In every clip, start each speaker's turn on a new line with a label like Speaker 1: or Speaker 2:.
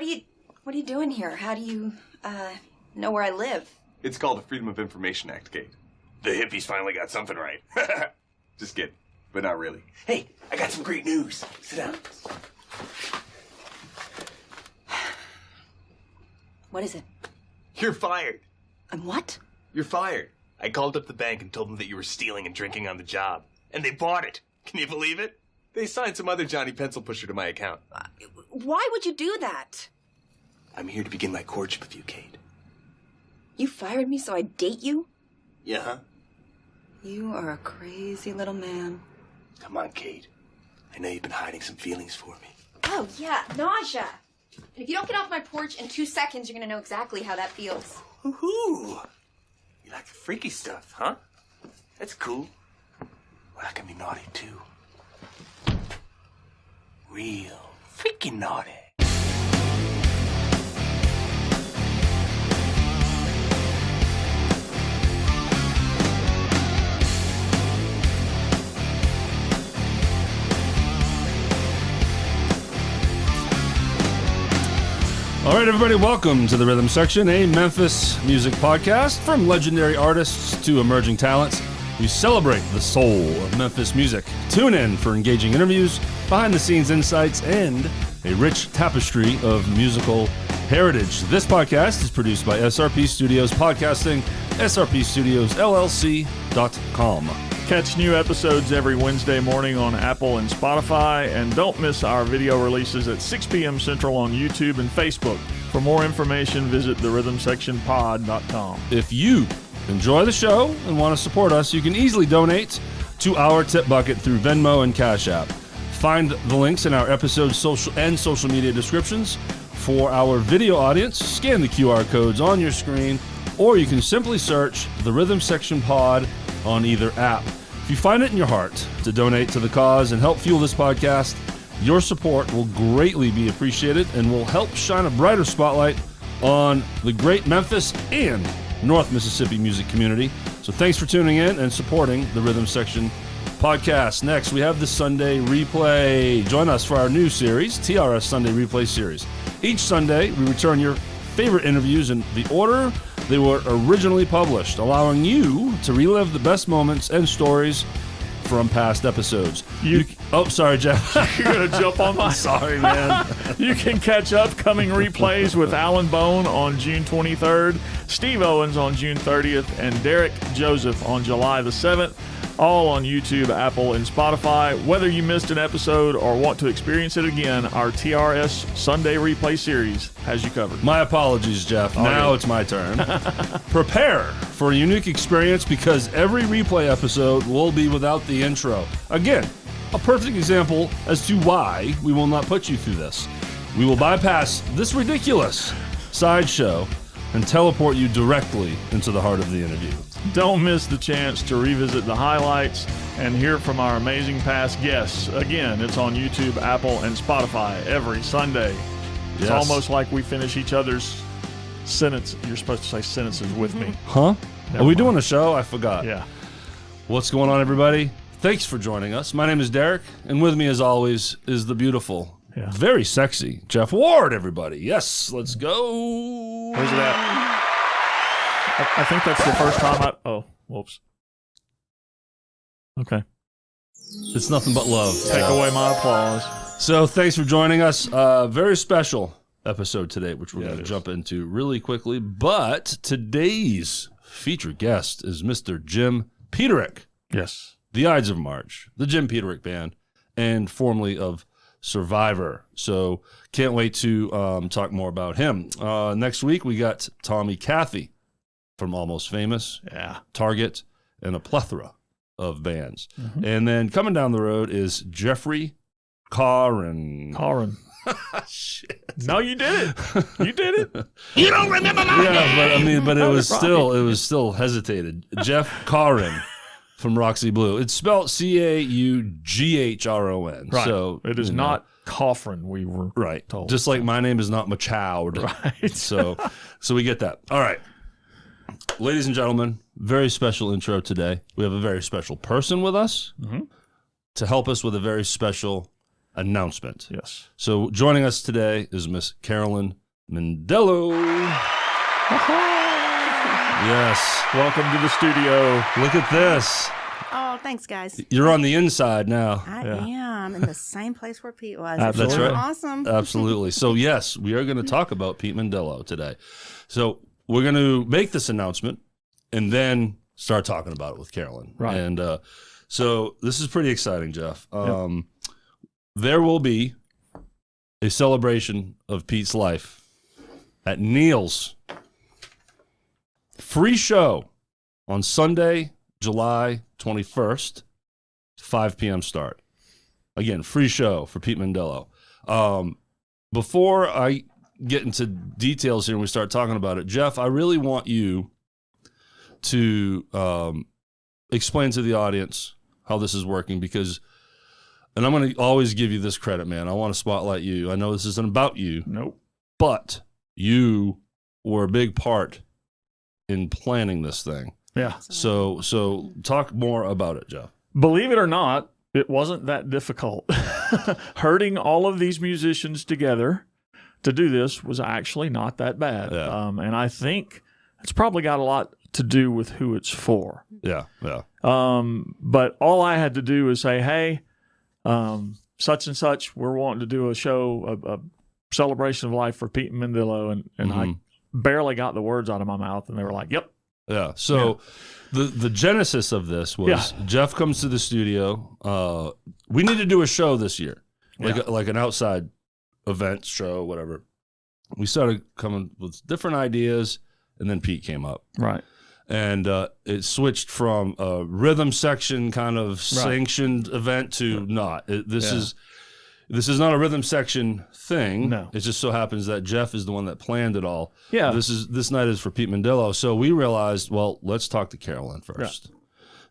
Speaker 1: are you doing here? How do you, know where I live?
Speaker 2: It's called the Freedom of Information Act, Kate. The hippies finally got something right. Just kidding, but not really. Hey, I got some great news. Sit down.
Speaker 1: What is it?
Speaker 2: You're fired.
Speaker 1: I'm what?
Speaker 2: You're fired. I called up the bank and told them that you were stealing and drinking on the job. And they bought it. Can you believe it? They signed some other Johnny Pencil Pusher to my account.
Speaker 1: Why would you do that?
Speaker 2: I'm here to begin my courtship with you, Kate.
Speaker 1: You fired me so I'd date you?
Speaker 2: Yeah, huh?
Speaker 1: You are a crazy little man.
Speaker 2: Come on, Kate. I know you've been hiding some feelings for me.
Speaker 1: Oh, yeah, nausea. And if you don't get off my porch in 2 seconds, you're gonna know exactly how that feels.
Speaker 2: Woohoo! You like the freaky stuff, huh? That's cool. Well, I can be naughty, too. Real freaking naughty.
Speaker 3: All right, everybody, welcome to The Rhythm Section, a Memphis music podcast. From legendary artists to emerging talents, we celebrate the soul of Memphis music. Tune in for engaging interviews, behind-the-scenes insights, and a rich tapestry of musical heritage. This podcast is produced by SRP Studios Podcasting, srpstudiosllc.com.
Speaker 4: Catch new episodes every Wednesday morning on Apple and Spotify, and don't miss our video releases at 6 p.m. Central on YouTube and Facebook. For more information, visit therhythmsectionpod.com.
Speaker 3: If you enjoy the show and want to support us, you can easily donate to our tip bucket through Venmo and CashApp. Find the links in our episode social media descriptions. For our video audience, scan the QR codes on your screen, or you can simply search The Rhythm Section Pod on either app. If you find it in your heart to donate to the cause and help fuel this podcast, your support will greatly be appreciated and will help shine a brighter spotlight on the great Memphis and North Mississippi music community. So thanks for tuning in and supporting the Rhythm Section podcast. Next, we have the Sunday Replay. Join us for our new series, TRS Sunday Replay Series. Each Sunday, we return your favorite interviews in the order they were originally published, allowing you to relive the best moments and stories from past episodes. Oh, sorry, Jeff.
Speaker 4: You're going to jump on my...
Speaker 3: Sorry, man.
Speaker 4: You can catch upcoming replays with Alan Bone on June 23rd, Steve Owens on June 30th, and Derrick Joseph on July the 7th, all on YouTube, Apple, and Spotify. Whether you missed an episode or want to experience it again, our TRS Sunday Replay Series has you covered.
Speaker 3: My apologies, Jeff. Now it's my turn. Prepare for a unique experience because every replay episode will be without the intro. Again, a perfect example as to why we will not put you through this. We will bypass this ridiculous sideshow and teleport you directly into the heart of the interview.
Speaker 4: Don't miss the chance to revisit the highlights and hear from our amazing past guests. Again, it's on YouTube, Apple, and Spotify every Sunday. It's almost like we finish each other's sentence. You're supposed to say sentences with me.
Speaker 3: Huh?
Speaker 4: Never
Speaker 3: Are we
Speaker 4: mind.
Speaker 3: doing a show? I forgot.
Speaker 4: Yeah.
Speaker 3: What's going on, everybody? Thanks for joining us. My name is Derek, and with me, as always, is the beautiful, very sexy Jeff Ward, everybody. Yes, let's go.
Speaker 4: Where's it at? I think that's the first time Oh, whoops. Okay.
Speaker 3: It's nothing but love.
Speaker 4: Take away my applause.
Speaker 3: So thanks for joining us. Very special episode today, which we're going to jump into really quickly. But today's featured guest is Mr. Jim Peterik.
Speaker 4: Yes.
Speaker 3: The Ides of March, the Jim Peterick Band, and formerly of Survivor. So can't wait to talk more about him. Next week, we got Tommy Cathy from Almost Famous, Target, and a plethora of bands. Mm-hmm. And then coming down the road is Jeffrey Carrin.
Speaker 4: Shit. No, you did it. You did it.
Speaker 2: You don't remember my name.
Speaker 3: But it was still hesitated. Jeff Carrin from Roxy Blue. It's spelled Caughron.
Speaker 4: Right.
Speaker 3: So
Speaker 4: it is not Coffrin, we were told.
Speaker 3: Just like my name is not Machoud.
Speaker 4: Right.
Speaker 3: So we get that. All right. Ladies and gentlemen, very special intro today. We have a very special person with us to help us with a very special announcement.
Speaker 4: Yes.
Speaker 3: So joining us today is Miss Carolyn Mendello. Yes.
Speaker 4: Welcome to the studio.
Speaker 3: Look at this.
Speaker 5: Oh, thanks, guys.
Speaker 3: You're on the inside now.
Speaker 5: I am in the same place where Pete was.
Speaker 3: That's right.
Speaker 5: Awesome.
Speaker 3: Absolutely. So, yes, we are going to talk about Pete Mendello today. So, we're going to make this announcement and then start talking about it with Carolyn.
Speaker 4: Right.
Speaker 3: And so, this is pretty exciting, Jeff. There will be a celebration of Pete's life at Neil's. Free show on Sunday, July 21st, 5 p.m. start. Again, free show for Pete Mendello. Before I get into details here and we start talking about it, Jeff, I really want you to explain to the audience how this is working because, and I'm going to always give you this credit, man. I want to spotlight you. I know this isn't about you.
Speaker 4: Nope.
Speaker 3: But you were a big part in planning this thing.
Speaker 4: Yeah.
Speaker 3: So talk more about it, Jeff.
Speaker 4: Believe it or not, it wasn't that difficult. Herding all of these musicians together to do this was actually not that bad.
Speaker 3: Yeah.
Speaker 4: And I think it's probably got a lot to do with who it's for.
Speaker 3: Yeah.
Speaker 4: But all I had to do is say, hey, such and such, we're wanting to do a show, a celebration of life for Pete Mendello. And I barely got the words out of my mouth, and they were like, yep.
Speaker 3: Yeah. So the genesis of this was Jeff comes to the studio. We need to do a show this year, like an outside event show, whatever. We started coming with different ideas, and then Pete came up.
Speaker 4: Right.
Speaker 3: And it switched from a rhythm section kind of sanctioned event to not. This is not a rhythm section thing. No. It just so happens that Jeff is the one that planned it all.
Speaker 4: Yeah.
Speaker 3: This night is for Pete Mendello. So we realized, well, let's talk to Carolyn first. Yeah.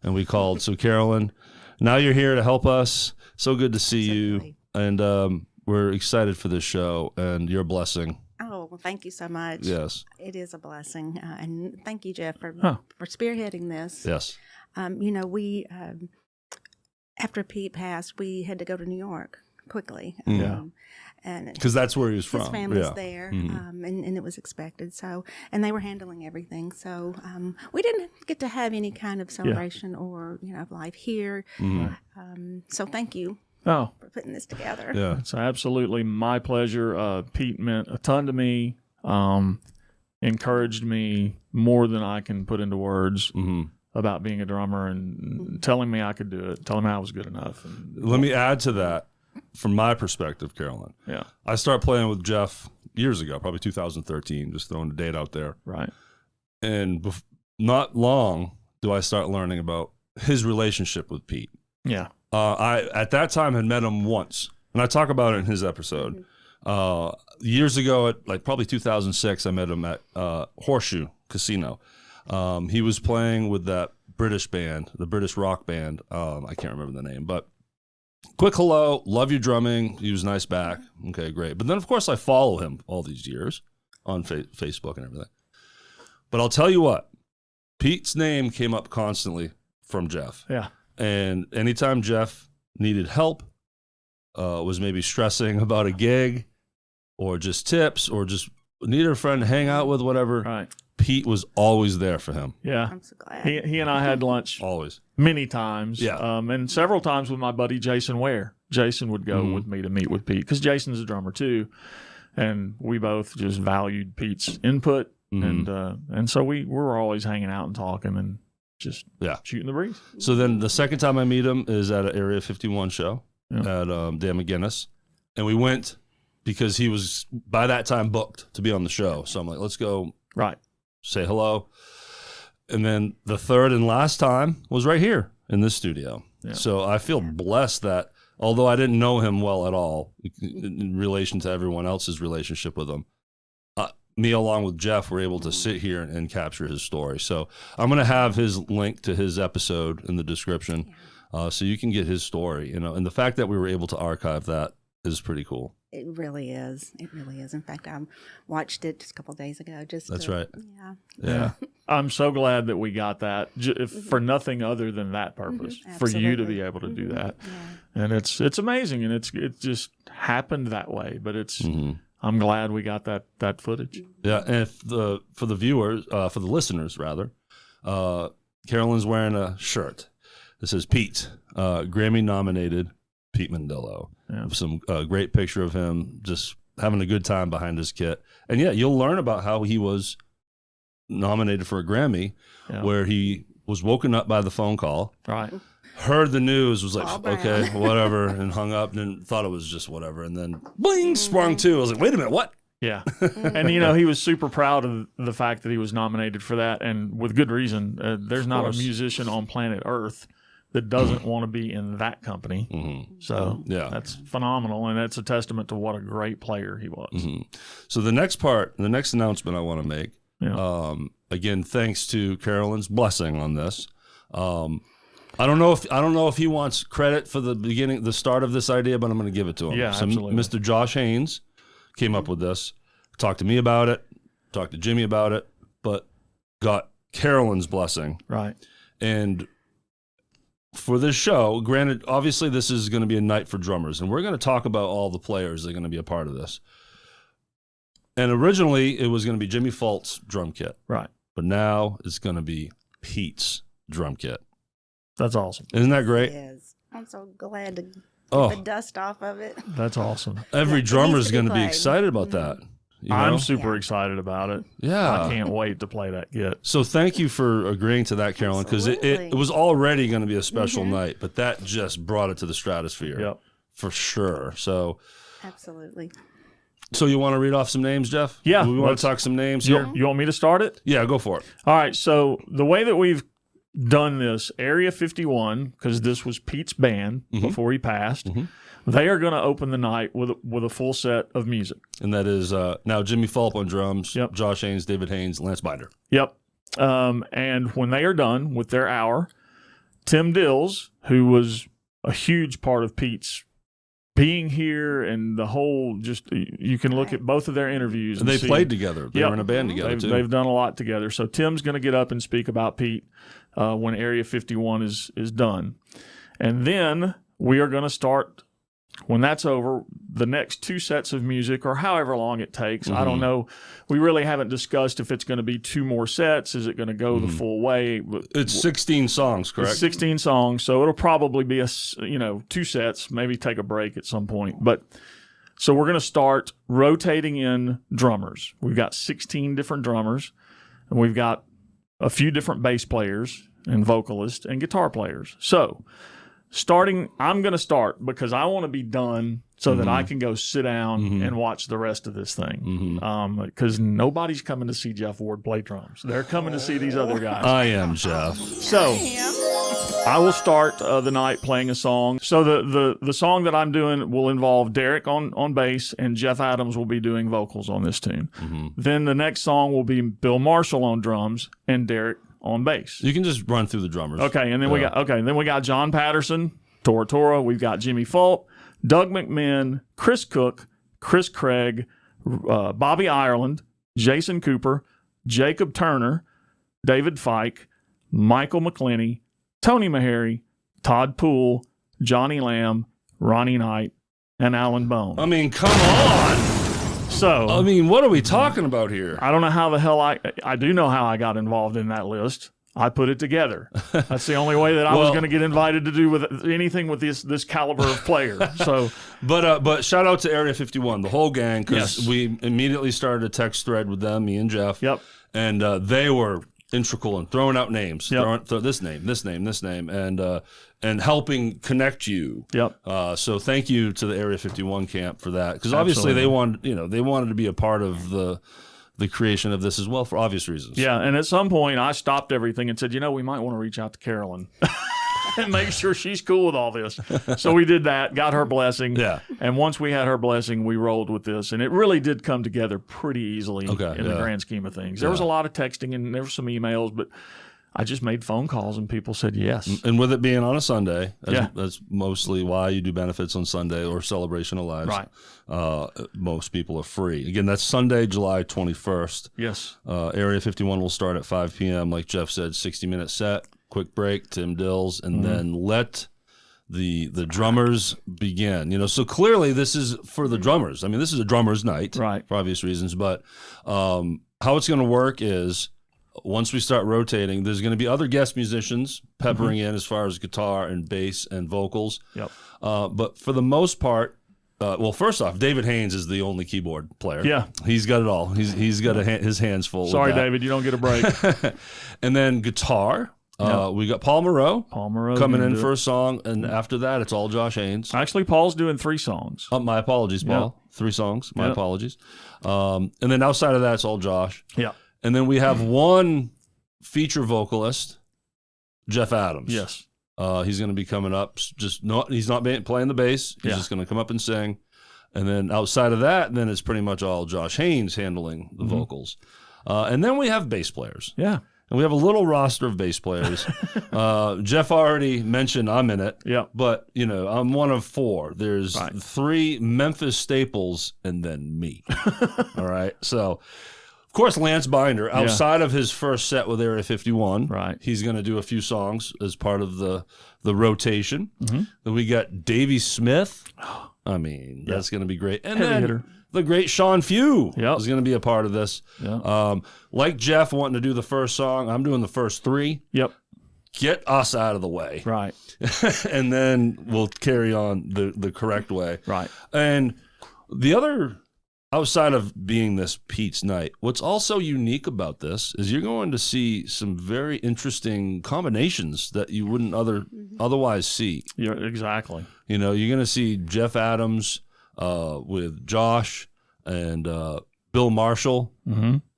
Speaker 3: And we called. So Carolyn, now you're here to help us. So good to see you. And we're excited for this show and your blessing.
Speaker 5: Oh, well, thank you so much.
Speaker 3: Yes.
Speaker 5: It is a blessing. And thank you, Jeff, for spearheading this.
Speaker 3: Yes.
Speaker 5: We, after Pete passed, we had to go to New York quickly. And
Speaker 3: because that's where he was from.
Speaker 5: His family's there, and it was expected. So, and they were handling everything. So, we didn't get to have any kind of celebration or life here. So, thank you for putting this together.
Speaker 3: Yeah,
Speaker 4: it's absolutely my pleasure. Pete meant a ton to me. Encouraged me more than I can put into words. About being a drummer and telling me I could do it, telling me I was good enough.
Speaker 3: Let me add to that. From my perspective, Carolyn, I started playing with Jeff years ago, probably 2013, just throwing a date out there.
Speaker 4: Right.
Speaker 3: And not long do I start learning about his relationship with Pete.
Speaker 4: Yeah.
Speaker 3: I, at that time, had met him once, and I talk about it in his episode. Years ago, at probably 2006, I met him at Horseshoe Casino. He was playing with that British band, the British rock band. I can't remember the name, but quick hello, love your drumming. He was nice back. Okay, great. But then, of course, I follow him all these years on Facebook and everything. But I'll tell you what, Pete's name came up constantly from Jeff.
Speaker 4: Yeah.
Speaker 3: And anytime Jeff needed help, was maybe stressing about a gig or just tips or just needed a friend to hang out with, whatever, Pete was always there for him.
Speaker 4: Yeah.
Speaker 5: I'm so glad.
Speaker 4: He and I had lunch.
Speaker 3: Always.
Speaker 4: Many times.
Speaker 3: Yeah.
Speaker 4: And several times with my buddy Jason Ware. Jason would go with me to meet with Pete because Jason's a drummer too. And we both just valued Pete's input. And so we were always hanging out and talking and just shooting the breeze.
Speaker 3: So then the second time I meet him is at an Area 51 show at Dan McGinnis. And we went because he was by that time booked to be on the show. So I'm like, let's go say hello. And then the third and last time was right here in this studio. Yeah. So I feel blessed that although I didn't know him well at all in relation to everyone else's relationship with him, me along with Jeff were able to sit here and capture his story. So I'm going to have his link to his episode in the description so you can get his story. And the fact that we were able to archive that is pretty cool.
Speaker 5: It really is. It really is. In fact, I watched it just a couple of days ago.
Speaker 3: That's right.
Speaker 5: Yeah.
Speaker 4: I'm so glad that we got that for nothing other than that purpose, for you to be able to do that. Yeah. And it's amazing, and it just happened that way. But I'm glad we got that footage.
Speaker 3: Yeah, and for the viewers, for the listeners rather, Carolyn's wearing a shirt. This says Pete, Grammy-nominated Pete Mandillo. Yeah. Some great picture of him just having a good time behind his kit. And yeah, you'll learn about how he was nominated for a Grammy, where he was woken up by the phone call.
Speaker 4: Right.
Speaker 3: Heard the news, was like, okay, whatever, and hung up and thought it was just whatever. And then, bling, sprung to. I was like, wait a minute, what?
Speaker 4: Yeah. And, he was super proud of the fact that he was nominated for that, and with good reason. There's not a musician on planet Earth that doesn't want to be in that company. Mm-hmm. So that's phenomenal, and that's a testament to what a great player he was.
Speaker 3: Mm-hmm. So the next announcement I want to make, again, thanks to Carolyn's blessing on this. I don't know if he wants credit for the start of this idea, but I'm going to give it to him.
Speaker 4: Yeah, absolutely.
Speaker 3: Mr. Josh Haynes came up with this, talked to me about it, talked to Jimmy about it, but got Carolyn's blessing.
Speaker 4: Right.
Speaker 3: And for this show, granted, obviously this is going to be a night for drummers, and we're going to talk about all the players that are going to be a part of this. And originally, it was going to be Jimmy Fault's drum kit.
Speaker 4: Right.
Speaker 3: But now it's going to be Pete's drum kit.
Speaker 4: That's awesome.
Speaker 3: Isn't that great?
Speaker 5: It is. I'm so glad to get the dust off of it.
Speaker 4: That's awesome.
Speaker 3: Every drummer is going to be excited about that.
Speaker 4: I'm super excited about it.
Speaker 3: Yeah.
Speaker 4: I can't wait to play that kit.
Speaker 3: So thank you for agreeing to that, Carolyn, because it was already going to be a special night, but that just brought it to the stratosphere.
Speaker 4: Yep.
Speaker 3: For sure. So
Speaker 5: Absolutely.
Speaker 3: So you want to read off some names, Jeff?
Speaker 4: Yeah.
Speaker 3: We want to talk some names here?
Speaker 4: You want me to start it?
Speaker 3: Yeah, go for it.
Speaker 4: All right. So the way that we've done this, Area 51, because this was Pete's band before he passed, they are going to open the night with a full set of music.
Speaker 3: And that is now Jimmy Fulp on drums, Josh Haynes, David Haynes, Lance Binder.
Speaker 4: Yep. And when they are done with their hour, Tim Dills, who was a huge part of Pete's being here and the whole, just you can look at both of their interviews.
Speaker 3: And they played together. They were in a band together, too.
Speaker 4: They've done a lot together. So Tim's going to get up and speak about Pete when Area 51 is done. And then we are going to start, when that's over, the next two sets of music, or however long it takes. I don't know. We really haven't discussed if it's going to be two more sets. Is it going to go the full way?
Speaker 3: It's 16 songs, correct?
Speaker 4: It's 16 songs, so it'll probably be two sets, maybe take a break at some point. But so we're going to start rotating in drummers. We've got 16 different drummers, and we've got a few different bass players and vocalists and guitar players. So I'm going to start because I want to be done so that I can go sit down and watch the rest of this thing. Because nobody's coming to see Jeff Ward play drums. They're coming to see these other guys.
Speaker 3: I am, Jeff.
Speaker 4: So I will start the night playing a song. So the song that I'm doing will involve Derrick on bass, and Jeff Adams will be doing vocals on this tune. Then the next song will be Bill Marshall on drums and Derrick on bass.
Speaker 3: You can just run through the drummers.
Speaker 4: Okay, and then we got John Patterson, Tora Tora. We've got Jimmy Fulp, Doug McMinn, Chris Cook, Chris Craig, Bobby Ireland, Jason Cooper, Jacob Turner, David Fike, Michael McClenny, Tony Meharry, Todd Poole, Johnny Lamb, Ronnie Knight, and Alan Bone.
Speaker 3: I mean, come on.
Speaker 4: So,
Speaker 3: I mean, what are we talking about here?
Speaker 4: I don't know how the hell I do know how I got involved in that list. I put it together. That's the only way that I was going to get invited to do with anything with this caliber of player. So,
Speaker 3: but shout out to Area 51, the whole gang, because we immediately started a text thread with them, me and Jeff.
Speaker 4: Yep.
Speaker 3: And they were integral in throwing out names,
Speaker 4: Yep.
Speaker 3: throw this name, and helping connect you.
Speaker 4: Yep.
Speaker 3: So thank you to the Area 51 camp for that, because obviously they wanted to be a part of the creation of this as well for obvious reasons.
Speaker 4: Yeah, and at some point I stopped everything and said, we might want to reach out to Carolyn and make sure she's cool with all this. So we did that, got her blessing.
Speaker 3: Yeah.
Speaker 4: And once we had her blessing, we rolled with this. And it really did come together pretty easily in the grand scheme of things. There was a lot of texting and there were some emails, but I just made phone calls and people said yes.
Speaker 3: And with it being on a Sunday, that's mostly why you do benefits on Sunday or Celebration of Lives.
Speaker 4: Right.
Speaker 3: Most people are free. Again, that's Sunday, July 21st.
Speaker 4: Yes.
Speaker 3: Area 51 will start at 5 p.m. Like Jeff said, 60-minute set, quick break, Tim Dills, and then let the drummers begin. You know, so clearly this is for the drummers. I mean, this is a drummer's night,
Speaker 4: right,
Speaker 3: for obvious reasons. But how it's going to work is, once we start rotating, there's going to be other guest musicians peppering in as far as guitar and bass and vocals.
Speaker 4: Yep.
Speaker 3: But for the most part, well, first off, David Haynes is the only keyboard player.
Speaker 4: Yeah.
Speaker 3: He's got it all. He's got his hands full.
Speaker 4: Sorry, David, you don't get a break.
Speaker 3: And then guitar, we got Paul Moreau coming in for a song, and after that, it's all Josh Haynes.
Speaker 4: Actually, Paul's doing 3 songs.
Speaker 3: My apologies, Paul. 3 songs. My apologies. And then outside of that, it's all Josh.
Speaker 4: Yeah.
Speaker 3: And then we have one feature vocalist, Jeff Adams.
Speaker 4: Yes.
Speaker 3: He's going to be coming up. He's not playing the bass. He's just going to come up and sing. And then outside of that, then it's pretty much all Josh Haynes handling the vocals. And then we have bass players.
Speaker 4: Yeah.
Speaker 3: And we have a little roster of bass players. Jeff already mentioned I'm in it.
Speaker 4: Yeah.
Speaker 3: But, you know, I'm one of 4. There's 3 Memphis staples and then me. All right. So, of course, Lance Binder, outside of his first set with Area 51, he's going to do a few songs as part of the rotation. Then we got Davey Smith. I mean, that's going to be great. And
Speaker 4: heavy
Speaker 3: then
Speaker 4: hitter.
Speaker 3: The great Sean Few is going to be a part of this. Like Jeff wanting to do the first song, I'm doing the first 3.
Speaker 4: Yep.
Speaker 3: Get us out of the way.
Speaker 4: Right.
Speaker 3: And then we'll carry on the correct way.
Speaker 4: Right.
Speaker 3: And the other, outside of being this Pete's night, what's also unique about this is you're going to see some very interesting combinations that you wouldn't otherwise see.
Speaker 4: Yeah, exactly.
Speaker 3: You know, you're going to see Jeff Adams with Josh and Bill Marshall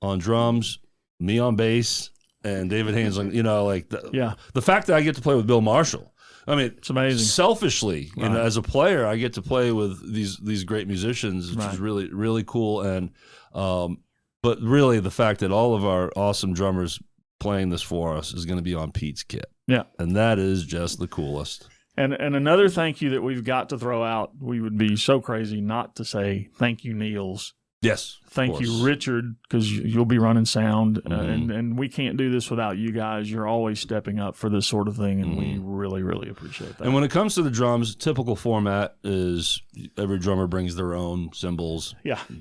Speaker 3: on drums, me on bass, and David Haynes on, you know, like the fact that I get to play with Bill Marshall. I mean,
Speaker 4: it's amazing.
Speaker 3: Selfishly, you know, as a player, I get to play with these great musicians, which is really, really cool. And but really, the fact that all of our awesome drummers playing this for us is going to be on Pete's kit.
Speaker 4: Yeah,
Speaker 3: and that is just the coolest.
Speaker 4: And another thank you that we've got to throw out. We would be so crazy not to say thank you, Niels.
Speaker 3: Yes.
Speaker 4: Thank you, Richard, because you'll be running sound, and we can't do this without you guys. You're always stepping up for this sort of thing, and we really, really appreciate that.
Speaker 3: And when it comes to the drums, typical format is every drummer brings their own cymbals,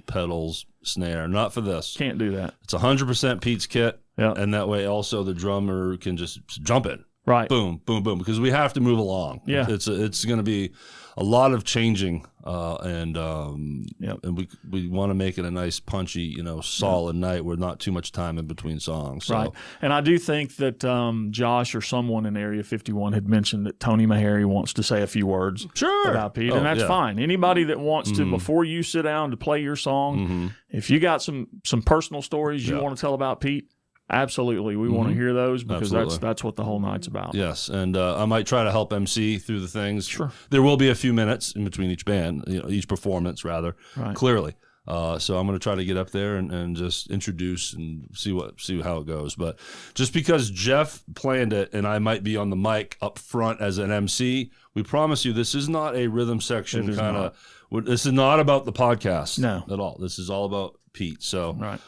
Speaker 3: pedals, snare. Not for this.
Speaker 4: Can't do that.
Speaker 3: It's 100% Pete's kit,
Speaker 4: yeah,
Speaker 3: and that way also the drummer can just jump in.
Speaker 4: Right.
Speaker 3: Boom, boom, boom, because we have to move along.
Speaker 4: Yeah.
Speaker 3: It's going to be a lot of changing, and we want to make it a nice, punchy, you know, solid night with not too much time in between songs. So.
Speaker 4: Right. And I do think that Josh or someone in Area 51 had mentioned that Tony Meharry wants to say a few words about Pete, and that's fine. Anybody that wants to, before you sit down to play your song, if you got some personal stories you want to tell about Pete, absolutely, we want to hear those, because that's what the whole night's about.
Speaker 3: Yes, and I might try to help MC through the things.
Speaker 4: Sure,
Speaker 3: there will be a few minutes in between each band, you know, each performance rather.
Speaker 4: Right.
Speaker 3: Clearly, so I'm going to try to get up there and just introduce and see how it goes. But just because Jeff planned it and I might be on the mic up front as an MC, we promise you this is not a rhythm section kind of. This is not about the podcast at all. This is all about Pete. So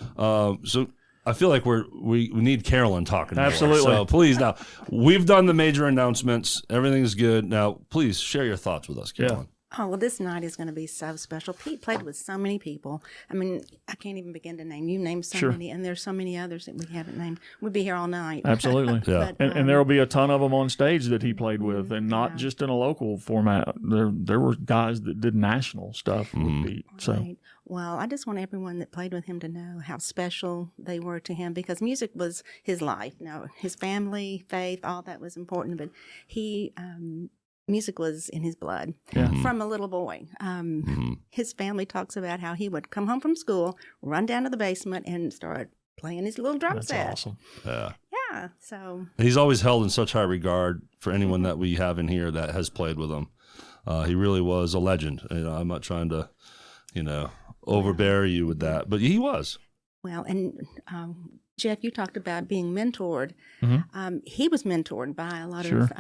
Speaker 3: so. I feel like we need Carolyn talking.
Speaker 4: Absolutely.
Speaker 3: More. So please, now we've done the major announcements. Everything's good. Now, please share your thoughts with us, Carolyn.
Speaker 5: Oh, well, this night is going to be so special. Pete played with so many people. I mean, I can't even begin to name. You named so many, and there's so many others that we haven't named. We'd be here all night.
Speaker 4: Absolutely.
Speaker 3: Yeah.
Speaker 5: But,
Speaker 4: and there will be a ton of them on stage that he played with, and not just in a local format. There were guys that did national stuff with Pete. So.
Speaker 5: Right. Well, I just want everyone that played with him to know how special they were to him, because music was his life. Now, his family, faith, all that was important, but he, music was in his blood from a little boy. His family talks about how he would come home from school, run down to the basement, and start playing his little drum set.
Speaker 4: That's awesome.
Speaker 5: Yeah. So
Speaker 3: he's always held in such high regard for anyone that we have in here that has played with him. He really was a legend. You know, I'm not trying to, overbear you with that, but he was.
Speaker 5: Well, and Jeff, you talked about being mentored. He was mentored by a lot of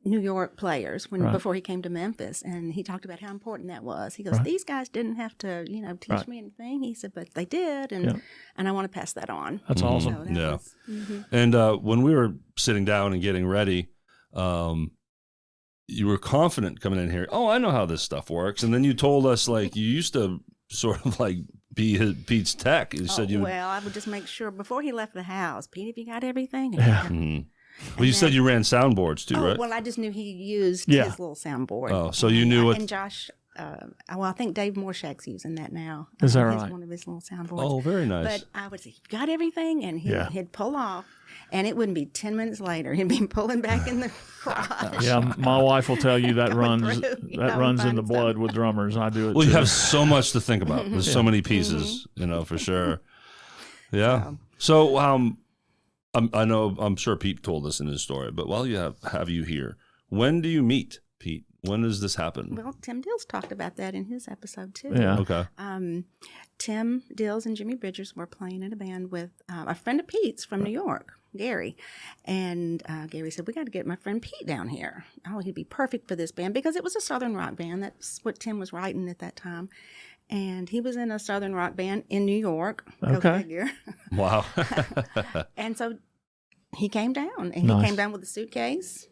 Speaker 5: New York players before he came to Memphis, and he talked about how important that was. He goes, "These guys didn't have to, teach me anything." He said, "But they did, and I want to pass that on."
Speaker 4: That's awesome.
Speaker 5: So that was,
Speaker 3: And when we were sitting down and getting ready, you were confident coming in here. Oh, I know how this stuff works. And then you told us like you used to sort of like be Pete's tech. You said you.
Speaker 5: Well, I would just make sure before he left the house, Pete, have you got everything?
Speaker 4: Yeah.
Speaker 3: Well, you said you ran soundboards too, right?
Speaker 5: Well, I just knew he used his little soundboard.
Speaker 3: Oh, so you knew it.
Speaker 5: And Josh, I think Dave Morshack's using that now.
Speaker 4: Is that
Speaker 5: He's
Speaker 4: right?
Speaker 5: one of his little soundboards.
Speaker 3: Oh, very nice.
Speaker 5: But I would say, "You got everything?" And he'd pull off, and it wouldn't be 10 minutes later. He'd be pulling back in the garage.
Speaker 4: Yeah, my wife will tell you that
Speaker 5: Going
Speaker 4: runs
Speaker 5: through,
Speaker 4: runs in the
Speaker 5: find
Speaker 4: blood
Speaker 5: stuff.
Speaker 4: with drummers. I do it.
Speaker 3: Well,
Speaker 4: too.
Speaker 3: you have so much to think about. There's so many pieces, for sure. Yeah. So, I'm sure Pete told us in his story, but while you have you here, when do you meet Pete? When does this happen?
Speaker 5: Well, Tim Dills talked about that in his episode too.
Speaker 4: Yeah.
Speaker 3: Okay.
Speaker 5: Tim Dills and Jimmy Bridgers were playing in a band with a friend of Pete's from New York, Gary. And Gary said, "We got to get my friend Pete down here. Oh, he'd be perfect for this band," because it was a Southern rock band. That's what Tim was writing at that time. And he was in a Southern rock band in New York. Go
Speaker 4: Okay.
Speaker 5: figure.
Speaker 3: Wow.
Speaker 5: And so he came down. And
Speaker 4: Nice.
Speaker 5: he came down with a suitcase.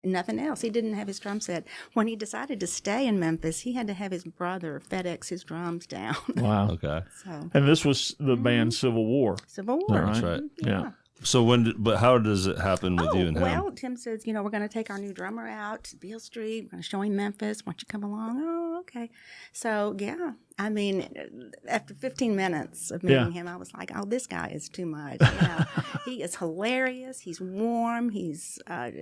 Speaker 5: Nothing else. He didn't have his drum set. When he decided to stay in Memphis, he had to have his brother FedEx his drums down.
Speaker 4: Wow.
Speaker 3: Okay.
Speaker 5: So
Speaker 4: And this was the band Civil War.
Speaker 5: Civil War.
Speaker 3: That's right.
Speaker 4: Yeah.
Speaker 3: So but how does it happen with you and him?
Speaker 5: Well, Tim says, we're going to take our new drummer out to Beale Street. We're going to show him Memphis. Why don't you come along? Oh, okay. So, yeah. I mean, after 15 minutes of meeting him, I was like, oh, this guy is too much. He is hilarious. He's warm. He's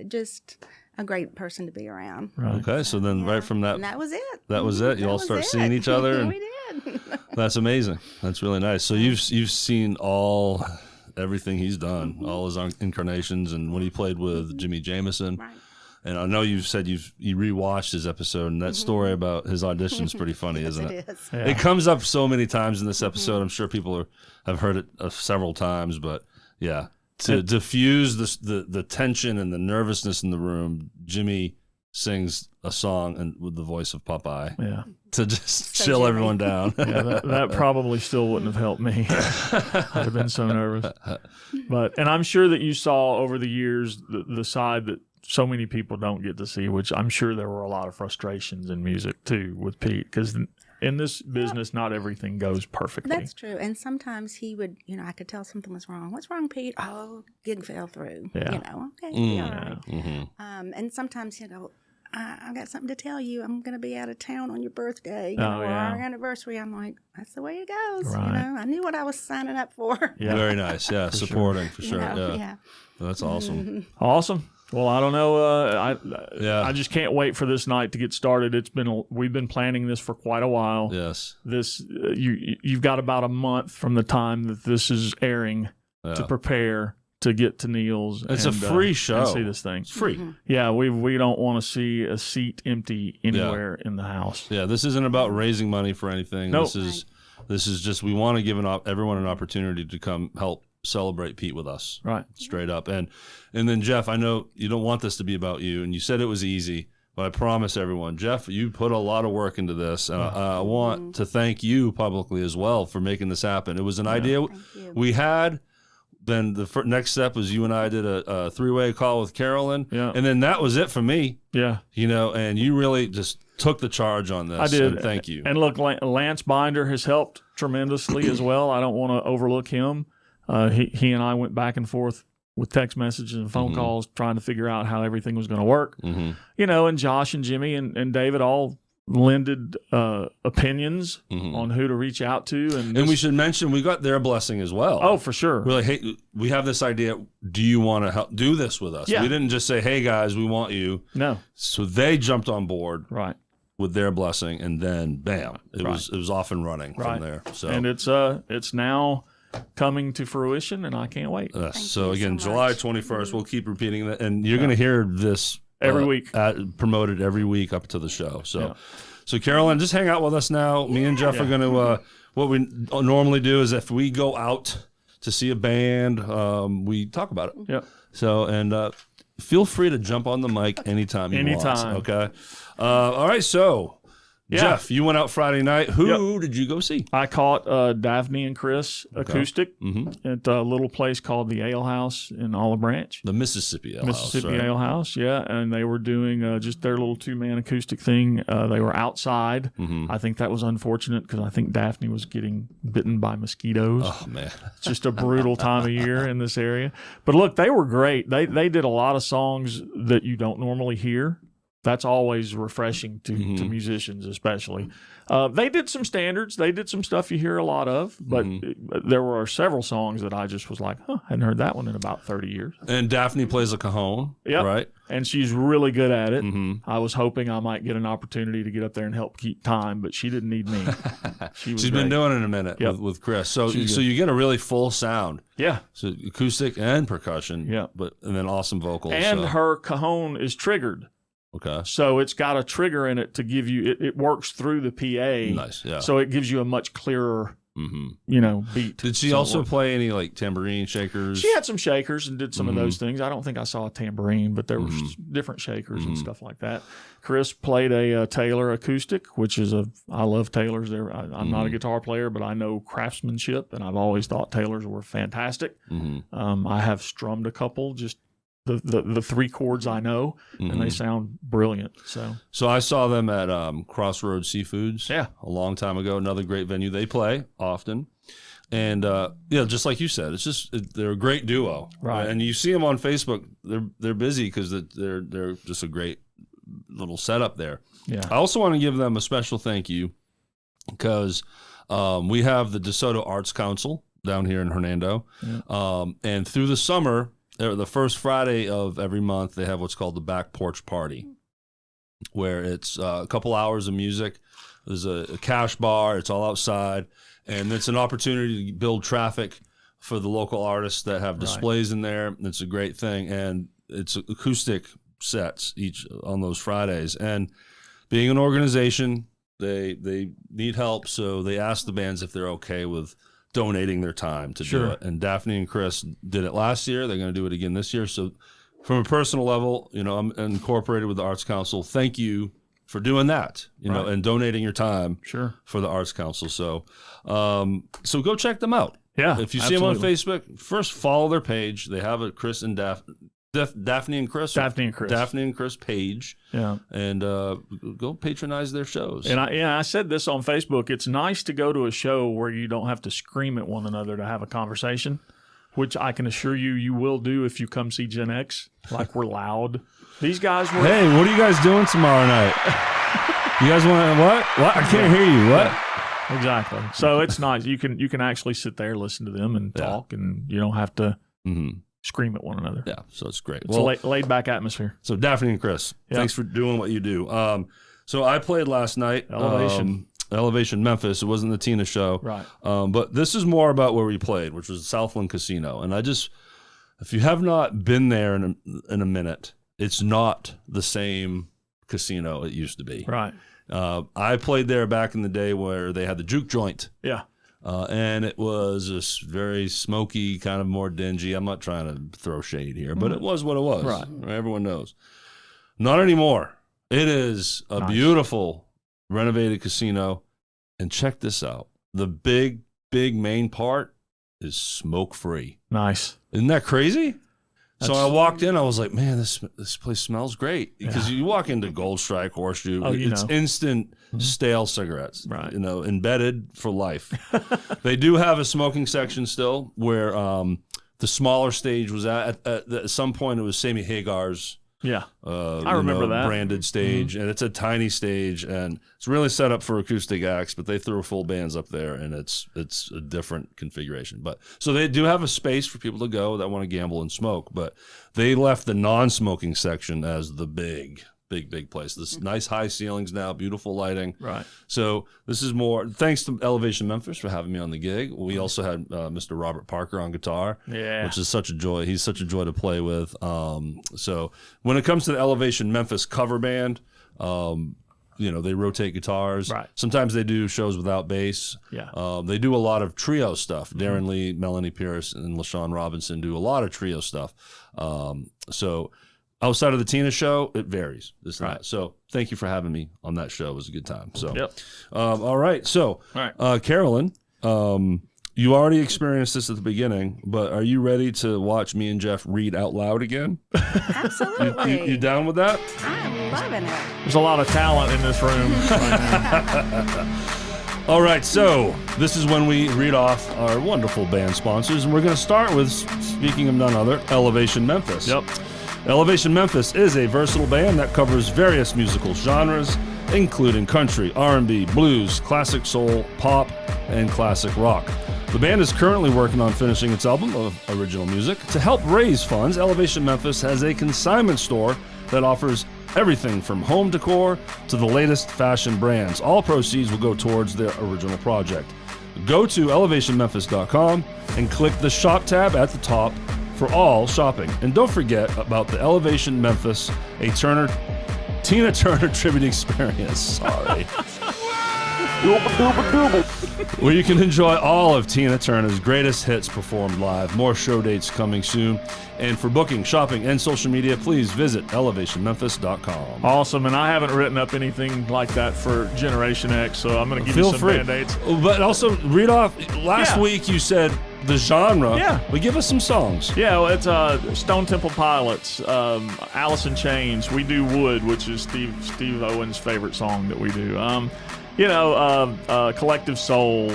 Speaker 5: just a great person to be around.
Speaker 4: Right.
Speaker 3: Okay, so then right from that,
Speaker 5: And that was it.
Speaker 3: that was it. You all start seeing each other, and
Speaker 5: We did.
Speaker 3: that's amazing. That's really nice. So you've seen everything he's done, all his incarnations, and when he played with Jimi Jamison.
Speaker 5: Right.
Speaker 3: And I know you've said you rewatched his episode, and that story about his audition is pretty funny, isn't it?
Speaker 5: It is.
Speaker 4: Yeah.
Speaker 3: It comes up so many times in this episode. I'm sure people have heard it several times, but yeah, to diffuse the tension and the nervousness in the room, Jimmy sings a song and with the voice of Popeye
Speaker 4: Yeah.
Speaker 3: to just
Speaker 5: So
Speaker 3: chill
Speaker 5: Jimmy.
Speaker 3: everyone down.
Speaker 4: Yeah, that probably still wouldn't have helped me. I'd have been so nervous. And I'm sure that you saw over the years the side that so many people don't get to see, which I'm sure there were a lot of frustrations in music too with Pete, because in this business, not everything goes perfectly.
Speaker 5: That's true. And sometimes he would, I could tell something was wrong. What's wrong, Pete? Oh, gig fell through.
Speaker 4: Yeah.
Speaker 5: Okay, be all right.
Speaker 3: Mm-hmm.
Speaker 5: And sometimes he'd go, I got something to tell you. I'm going to be out of town on your birthday,
Speaker 4: Oh,
Speaker 5: or
Speaker 4: yeah.
Speaker 5: our anniversary. I'm like, that's the way it goes.
Speaker 4: Right.
Speaker 5: I knew what I was signing up for.
Speaker 4: Yeah.
Speaker 3: Very nice. Yeah, supporting for sure. Yeah.
Speaker 5: Yeah.
Speaker 3: That's awesome.
Speaker 4: Awesome. Well, I don't know.
Speaker 3: Yeah.
Speaker 4: I just can't wait for this night to get started. We've been planning this for quite a while.
Speaker 3: Yes.
Speaker 4: This you've got about a month from the time that this is airing to
Speaker 3: Yeah.
Speaker 4: prepare to get to Neil's.
Speaker 3: It's
Speaker 4: and,
Speaker 3: a free show.
Speaker 4: and see this thing.
Speaker 3: It's free.
Speaker 4: Yeah, we don't want to see a seat empty anywhere in the house.
Speaker 3: Yeah, this isn't about raising money for anything.
Speaker 4: Nope.
Speaker 3: This is just we want to give everyone an opportunity to come help celebrate Pete with us.
Speaker 4: Right.
Speaker 3: Straight up. And then Jeff, I know you don't want this to be about you, and you said it was easy, but I promise everyone, Jeff, you put a lot of work into this, and I want to thank you publicly as well for making this happen. It was an idea
Speaker 5: Thank you.
Speaker 3: we had. Then the next step was you and I did a three-way call with Carolyn,
Speaker 4: Yeah.
Speaker 3: and then that was it for me.
Speaker 4: Yeah.
Speaker 3: And you really just took the charge on this.
Speaker 4: I did.
Speaker 3: And thank you.
Speaker 4: And look, Lance Binder has helped tremendously as well. I don't want to overlook him. He and I went back and forth with text messages and phone calls trying to figure out how everything was going to work.
Speaker 3: Mm-hmm.
Speaker 4: And Josh and Jimmy and David all lended opinions on who to reach out to. And
Speaker 3: we should mention we got their blessing as well.
Speaker 4: Oh, for sure.
Speaker 3: We're like, hey, we have this idea. Do you want to help do this with us?
Speaker 4: Yeah.
Speaker 3: We didn't just say, hey, guys, we want you.
Speaker 4: No.
Speaker 3: So they jumped on board
Speaker 4: Right.
Speaker 3: with their blessing, and then, bam, it was off and running
Speaker 4: Right.
Speaker 3: from there. So
Speaker 4: And it's now coming to fruition, and I can't wait.
Speaker 3: so
Speaker 5: you
Speaker 3: again,
Speaker 5: so
Speaker 3: July
Speaker 5: much.
Speaker 3: 21st, we'll keep repeating that, and you're going to hear this
Speaker 4: Every week.
Speaker 3: promoted every week up to the show. So,
Speaker 4: Yeah.
Speaker 3: so Carolyn, just hang out with us now. Me and Jeff are going to what we normally do is if we go out to see a band, we talk about it.
Speaker 4: Yep.
Speaker 3: So, and feel free to jump on the mic anytime you want. Okay. All right. So, Jeff, you went out Friday night. Who did you go see?
Speaker 4: I caught Daphne and Chris acoustic at a little place called the Ale House in Olive Branch.
Speaker 3: The Mississippi Ale House.
Speaker 4: Ale House, yeah. And they were doing just their little 2-man acoustic thing. They were outside. I think that was unfortunate because I think Daphne was getting bitten by mosquitoes.
Speaker 3: Oh, man.
Speaker 4: It's just a brutal time of year in this area. But look, they were great. They did a lot of songs that you don't normally hear. That's always refreshing to musicians, especially. They did some standards. They did some stuff you hear a lot of, but there were several songs that I just was like, I hadn't heard that one in about 30 years.
Speaker 3: And Daphne plays a cajon, right?
Speaker 4: And she's really good at it. I was hoping I might get an opportunity to get up there and help keep time, but she didn't need me.
Speaker 3: She's been doing it a minute with Chris. So you get a really full sound.
Speaker 4: Yeah.
Speaker 3: So acoustic and percussion.
Speaker 4: Yeah.
Speaker 3: And then awesome vocals.
Speaker 4: And her cajon is triggered.
Speaker 3: Okay.
Speaker 4: So it's got a trigger in it to give you, it works through the PA.
Speaker 3: Nice, yeah.
Speaker 4: So it gives you a much clearer, beat.
Speaker 3: Did she also play any like tambourine shakers?
Speaker 4: She had some shakers and did some of those things. I don't think I saw a tambourine, but there were different shakers and stuff like that. Chris played a Taylor acoustic, which is I love Taylors. I'm not a guitar player, but I know craftsmanship, and I've always thought Taylors were fantastic. I have strummed a couple, just the 3 chords I know, and they sound brilliant. So
Speaker 3: I saw them at Crossroads Seafoods a long time ago. Another great venue. They play often. And just like you said, it's just they're a great duo.
Speaker 4: Right.
Speaker 3: And you see them on Facebook. They're busy because they're just a great little setup there.
Speaker 4: Yeah.
Speaker 3: I also want to give them a special thank you because we have the DeSoto Arts Council down here in Hernando. And through the summer, the first Friday of every month, they have what's called the Back Porch Party, where it's a couple hours of music. There's a cash bar. It's all outside. And it's an opportunity to build traffic for the local artists that have displays in there. It's a great thing. And it's acoustic sets each on those Fridays. And being an organization, they need help. So they ask the bands if they're okay with donating their time to do it. And Daphne and Chris did it last year. They're going to do it again this year. So from a personal level, I'm incorporated with the Arts Council. Thank you for doing that, know, and donating your time for the Arts Council. So so go check them out.
Speaker 4: Yeah.
Speaker 3: If you see them on Facebook, first follow their page. They have a Chris and Daphne and Chris.
Speaker 4: Daphne and Chris
Speaker 3: page.
Speaker 4: Yeah.
Speaker 3: And go patronize their shows.
Speaker 4: And I said this on Facebook. It's nice to go to a show where you don't have to scream at one another to have a conversation, which I can assure you will do if you come see Gen X. Like, we're loud. These guys were...
Speaker 3: Hey, what are you guys doing tomorrow night? You guys want what? What? I can't hear you. What?
Speaker 4: Yeah, exactly. So it's nice. You can actually sit there, listen to them, and talk, and you don't have to... scream at one another.
Speaker 3: Yeah, so it's great.
Speaker 4: It's a laid back atmosphere.
Speaker 3: So Daphne and Chris, thanks for doing what you do. So I played last night. Elevation Memphis. It wasn't the Tina show.
Speaker 4: Right.
Speaker 3: But this is more about where we played, which was Southland Casino. And if you have not been there in a minute, it's not the same casino it used to be.
Speaker 4: Right.
Speaker 3: I played there back in the day where they had the juke joint.
Speaker 4: Yeah.
Speaker 3: And it was this very smoky, kind of more dingy. I'm not trying to throw shade here, but it was what it was.
Speaker 4: Right.
Speaker 3: Everyone knows. Not anymore. It is a beautiful renovated casino. And check this out. The big main part is smoke-free.
Speaker 4: Nice.
Speaker 3: Isn't that crazy? So I walked in. I was like, man, this place smells great. Because you walk into Gold Strike, Horseshoe, it's instant stale cigarettes,
Speaker 4: right?
Speaker 3: Embedded for life. They do have a smoking section still where the smaller stage was at some point. It was Sammy Hagar's.
Speaker 4: Yeah, I remember that
Speaker 3: branded stage, and it's a tiny stage, and it's really set up for acoustic acts. But they throw full bands up there, and it's a different configuration. But so they do have a space for people to go that want to gamble and smoke. But they left the non-smoking section as the big place. This nice high ceilings now, beautiful lighting.
Speaker 4: Right.
Speaker 3: So this is more thanks to Elevation Memphis for having me on the gig. We also had Mr. Robert Parker on guitar, which is such a joy. He's such a joy to play with. So when it comes to the Elevation Memphis cover band, they rotate guitars.
Speaker 4: Right.
Speaker 3: Sometimes they do shows without bass.
Speaker 4: Yeah.
Speaker 3: They do a lot of trio stuff. Darren Lee, Melanie Pierce, and LaShawn Robinson do a lot of trio stuff. So outside of the Tina show, it varies.
Speaker 4: Right.
Speaker 3: So thank you for having me on that show. It was a good time. So,
Speaker 4: Yep.
Speaker 3: All right. So, Carolyn, you already experienced this at the beginning, but are you ready to watch me and Jeff read out loud again?
Speaker 5: Absolutely.
Speaker 3: You down with that?
Speaker 5: I'm loving it.
Speaker 4: There's a lot of talent in this room right now.
Speaker 3: All right, so this is when we read off our wonderful band sponsors, and we're going to start with, speaking of none other, Elevation Memphis.
Speaker 4: Yep.
Speaker 3: Elevation Memphis is a versatile band that covers various musical genres, including country, R&B, blues, classic soul, pop, and classic rock. The band is currently working on finishing its album of original music. To help raise funds, Elevation Memphis has a consignment store that offers everything from home decor to the latest fashion brands. All proceeds will go towards their original project. Go to elevationmemphis.com and click the shop tab at the top for all shopping. And don't forget about the Elevation Memphis, Tina Turner tribute experience. Sorry. Where you can enjoy all of Tina Turner's greatest hits performed live. More show dates coming soon. And for booking, shopping, and social media, please visit elevationmemphis.com.
Speaker 4: Awesome, and I haven't written up anything like that for Generation X, so I'm going to give you some Band-Aids.
Speaker 3: But also, read off, last week you said the genre.
Speaker 4: Yeah.
Speaker 3: But give us some songs.
Speaker 4: Yeah, well, it's Stone Temple Pilots, Alice in Chains. We do Wood, which is Steve Owens' favorite song that we do. Collective Soul.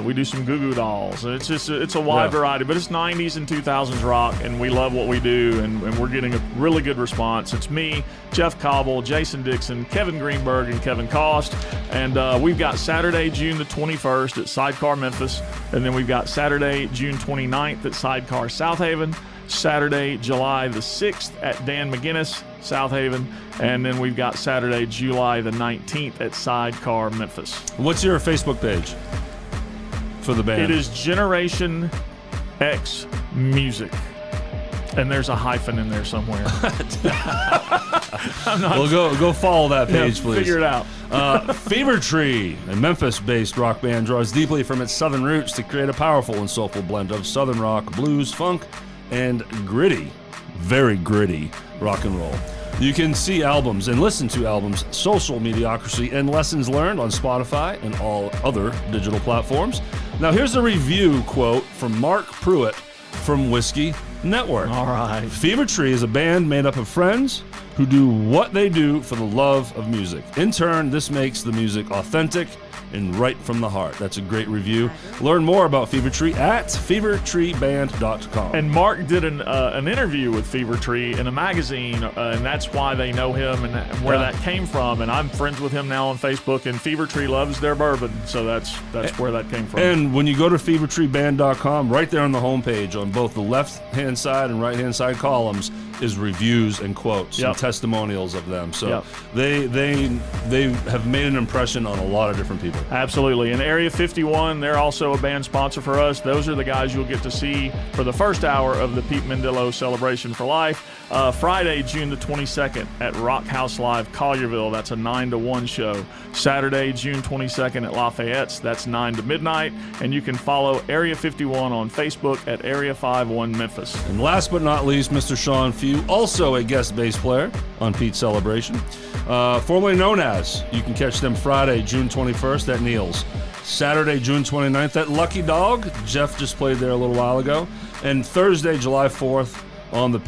Speaker 4: We do some Goo Goo Dolls. It's a wide variety, but it's 90s and 2000s rock, and we love what we do, and we're getting a really good response. It's me, Jeff Cobble, Jason Dixon, Kevin Greenberg, and Kevin Cost, and we've got Saturday, June the 21st at Sidecar Memphis, and then we've got Saturday, June 29th at Sidecar South Haven, Saturday, July the 6th at Dan McGinnis, South Haven, and then we've got Saturday, July the 19th at Sidecar Memphis.
Speaker 3: What's your Facebook page for the band?
Speaker 4: It is Generation X Music. And there's a hyphen in there somewhere.
Speaker 3: Well, go follow that page, please.
Speaker 4: Figure it out.
Speaker 3: Fever Tree, a Memphis-based rock band, draws deeply from its southern roots to create a powerful and soulful blend of southern rock, blues, funk, and gritty, very gritty rock and roll. You can see albums and listen to albums, Social Mediocrity, and Lessons Learned on Spotify and all other digital platforms. Now here's a review quote from Mark Pruitt from Whiskey Network.
Speaker 4: All right.
Speaker 3: Fever Tree is a band made up of friends who do what they do for the love of music. In turn, this makes the music authentic and right from the heart. That's a great review. Learn more about Fever Tree at fevertreeband.com.
Speaker 4: And Mark did an interview with Fever Tree in a magazine, and that's why they know him and where that came from. And I'm friends with him now on Facebook, and Fever Tree loves their bourbon, so that's where that came from.
Speaker 3: And when you go to fevertreeband.com, right there on the homepage, on both the left-hand side and right-hand side columns, is reviews and quotes and testimonials of them. So they have made an impression on a lot of different people.
Speaker 4: Absolutely. And Area 51, they're also a band sponsor for us. Those are the guys you'll get to see for the first hour of the Pete Mendillo Celebration for Life. Friday, June the 22nd at Rock House Live, Collierville. That's a 9 to 1 show. Saturday, June 22nd at Lafayette's. That's 9 to midnight. And you can follow Area 51 on Facebook at Area 51 Memphis.
Speaker 3: And last but not least, Mr. Sean Few, also a guest bass player on Pete's Celebration. Formerly known as, you can catch them Friday, June 21st at Neil's. Saturday, June 29th at Lucky Dog. Jeff just played there a little while ago. And Thursday, July 4th on the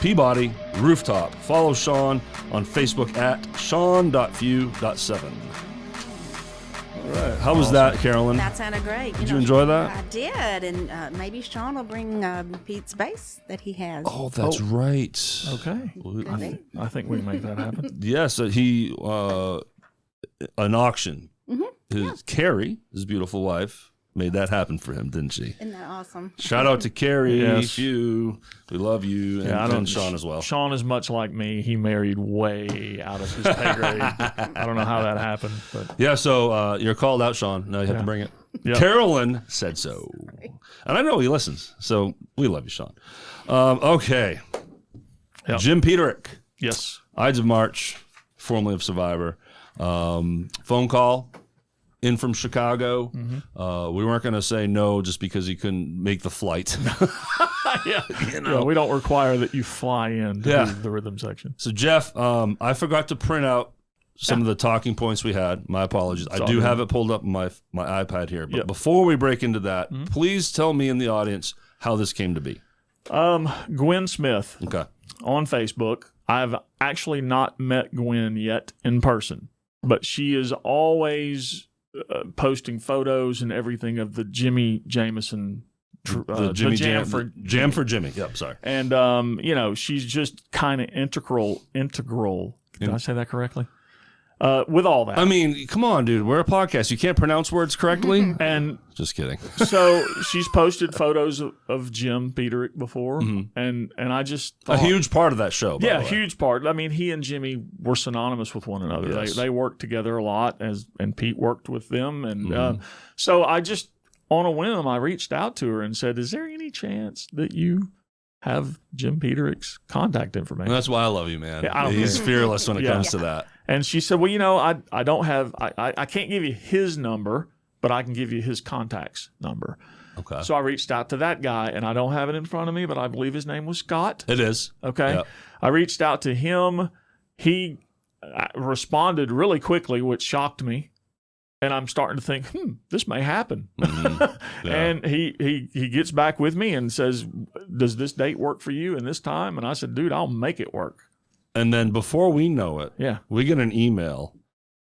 Speaker 3: Peabody Rooftop. Follow Sean on Facebook at sean.few.7. All right. How was that, Carolyn?
Speaker 5: That sounded great.
Speaker 3: Did you enjoy that?
Speaker 5: I did, and maybe Sean will bring Pete's bass that he has.
Speaker 3: Oh, that's right.
Speaker 4: Okay. I think we can make that happen.
Speaker 3: Yes, he an auction. Carrie, his beautiful wife, made that happen for him, didn't she?
Speaker 5: Isn't that awesome?
Speaker 3: Shout out to Carrie.
Speaker 4: Yes.
Speaker 3: Few. We love you, and Sean as well.
Speaker 4: Sean is much like me. He married way out of his pay grade. I don't know how that happened, but
Speaker 3: yeah. So you're called out, Sean. Now you have to bring it.
Speaker 4: Yep.
Speaker 3: Carolyn said so, and I know he listens. So we love you, Sean. Okay.
Speaker 4: Yep.
Speaker 3: Jim Peterik.
Speaker 4: Yes.
Speaker 3: Ides of March. formerly of Survivor. Phone call in from Chicago. We weren't going to say no just because he couldn't make the flight.
Speaker 4: Yeah, we don't require that you fly in to do the rhythm section.
Speaker 3: So Jeff, I forgot to print out some of the talking points we had. My apologies. I do have it pulled up on my iPad here. But before we break into that, please tell me in the audience how this came to be.
Speaker 4: Gwen Smith on Facebook. I've actually not met Gwen yet in person, but she is always posting photos and everything of the Jimi Jamison Jam for Jimmy.
Speaker 3: Yep, sorry.
Speaker 4: And she's just kind of integral. Did I say that correctly? With all that,
Speaker 3: I mean, come on, dude. We're a podcast. You can't pronounce words correctly.
Speaker 4: And
Speaker 3: just kidding.
Speaker 4: So she's posted photos of Jim Peterick before, and I just thought,
Speaker 3: a huge part of that show. By the way.
Speaker 4: Huge part. I mean, he and Jimmy were synonymous with one another.
Speaker 3: Yes.
Speaker 4: They worked together a lot, and Pete worked with them, and so I just, on a whim, I reached out to her and said, "Is there any chance that you have Jim Peterick's contact information?"
Speaker 3: And that's why I love you, man.
Speaker 4: Yeah,
Speaker 3: He's fearless when it comes to that.
Speaker 4: And she said, "Well, I don't have, I can't give you his number, but I can give you his contact's number."
Speaker 3: Okay.
Speaker 4: So I reached out to that guy, and I don't have it in front of me, but I believe his name was Scott.
Speaker 3: It is.
Speaker 4: Okay.
Speaker 3: Yep.
Speaker 4: I reached out to him. He responded really quickly, which shocked me. And I'm starting to think, this may happen. And he gets back with me and says, "Does this date work for you and this time?" And I said, "Dude, I'll make it work."
Speaker 3: And then before we know it, we get an email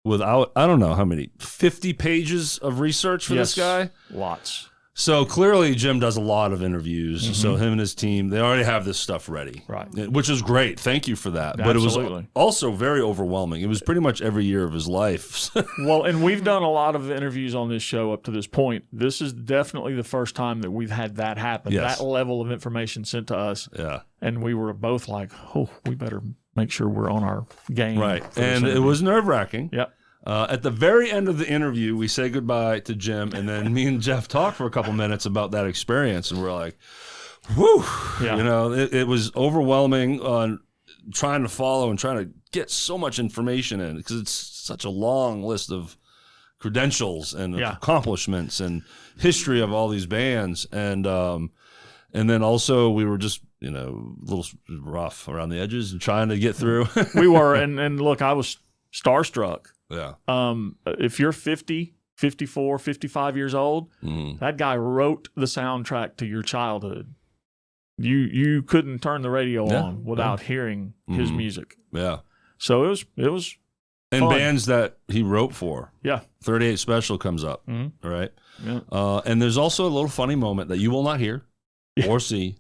Speaker 3: without, I don't know how many, 50 pages of research for this guy?
Speaker 4: Lots.
Speaker 3: So clearly Jim does a lot of interviews. So him and his team, they already have this stuff ready.
Speaker 4: Right.
Speaker 3: Which is great. Thank you for that.
Speaker 4: Absolutely.
Speaker 3: But it was also very overwhelming. It was pretty much every year of his life.
Speaker 4: Well, and we've done a lot of interviews on this show up to this point. This is definitely the first time that we've had that happen.
Speaker 3: Yes.
Speaker 4: That level of information sent to us.
Speaker 3: Yeah.
Speaker 4: And we were both like, "Oh, we better make sure we're on our game."
Speaker 3: Right. And it was nerve-wracking.
Speaker 4: Yep.
Speaker 3: At the very end of the interview, we say goodbye to Jim, and then me and Jeff talked for a couple minutes about that experience, and we're like, whew.
Speaker 4: Yeah.
Speaker 3: It was overwhelming on trying to follow and trying to get so much information in, because it's such a long list of credentials and accomplishments and history of all these bands. And then also we were just, a little rough around the edges and trying to get through.
Speaker 4: We were, and look, I was starstruck.
Speaker 3: Yeah.
Speaker 4: If you're 50, 54, 55 years old, that guy wrote the soundtrack to your childhood. You couldn't turn the radio on without hearing his music.
Speaker 3: Yeah.
Speaker 4: So it was
Speaker 3: and
Speaker 4: fun.
Speaker 3: Bands that he wrote for.
Speaker 4: Yeah.
Speaker 3: 38 Special comes up, right?
Speaker 4: Yeah.
Speaker 3: And there's also a little funny moment that you will not hear or see.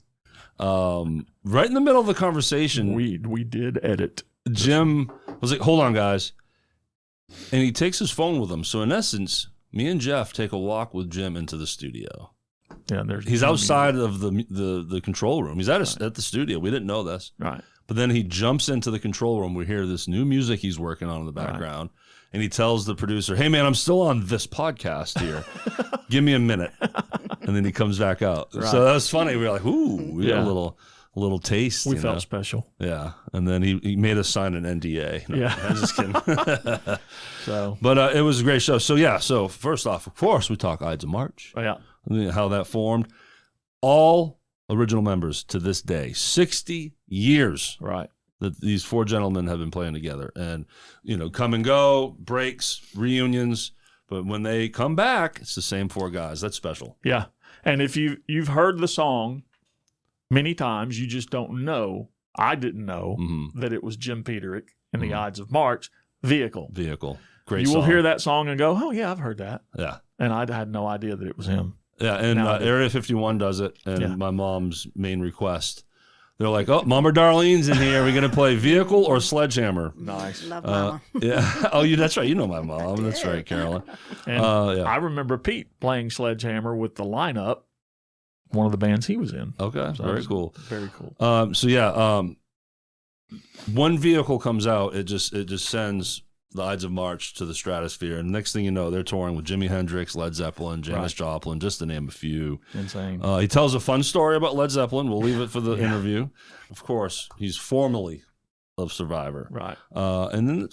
Speaker 3: Right in the middle of the conversation,
Speaker 4: we did edit.
Speaker 3: Jim was like, "Hold on, guys." And he takes his phone with him. So in essence, me and Jeff take a walk with Jim into the studio.
Speaker 4: Yeah,
Speaker 3: he's outside of the control room. He's at the studio. We didn't know this.
Speaker 4: Right.
Speaker 3: But then he jumps into the control room. We hear this new music he's working on in the background. Right. And he tells the producer, "Hey, man, I'm still on this podcast here. Give me a minute." And then he comes back out. Right. So that was funny. We were like, ooh, we got a little taste.
Speaker 4: We felt special.
Speaker 3: Yeah. And then he made us sign an NDA. No, I'm just kidding. But it was a great show. So first off, of course, we talk Ides of March.
Speaker 4: Oh, yeah.
Speaker 3: How that formed. All original members to this day, 60 years.
Speaker 4: Right.
Speaker 3: That these four gentlemen have been playing together. And, come and go, breaks, reunions. But when they come back, it's the same four guys. That's special.
Speaker 4: Yeah. And if you've heard the song many times, you just don't know. I didn't know that it was Jim Peterick in the Ides of March. Vehicle.
Speaker 3: Great
Speaker 4: song. You will hear that song and go, "Oh, yeah, I've heard that."
Speaker 3: Yeah.
Speaker 4: And I had no idea that it was him.
Speaker 3: Yeah, and Area 51 does it. And my mom's main request, they're like, "Oh, Mom or Darlene's in here. Are we going to play Vehicle or Sledgehammer?"
Speaker 4: Nice.
Speaker 5: Love Mama.
Speaker 3: Yeah. Oh, that's right. You know my mom. That's right, Carolyn.
Speaker 4: And I remember Pete playing Sledgehammer with the lineup, one of the bands he was in.
Speaker 3: Okay,
Speaker 4: so
Speaker 3: very cool.
Speaker 4: Very cool.
Speaker 3: One Vehicle comes out, it just sends the Ides of March to the stratosphere, and next thing you know, they're touring with Jimi Hendrix, Led Zeppelin, Janis Joplin, just to name a few.
Speaker 4: Insane.
Speaker 3: He tells a fun story about Led Zeppelin. We'll leave it for the interview. Of course, he's formerly of Survivor.
Speaker 4: Right.
Speaker 3: And then,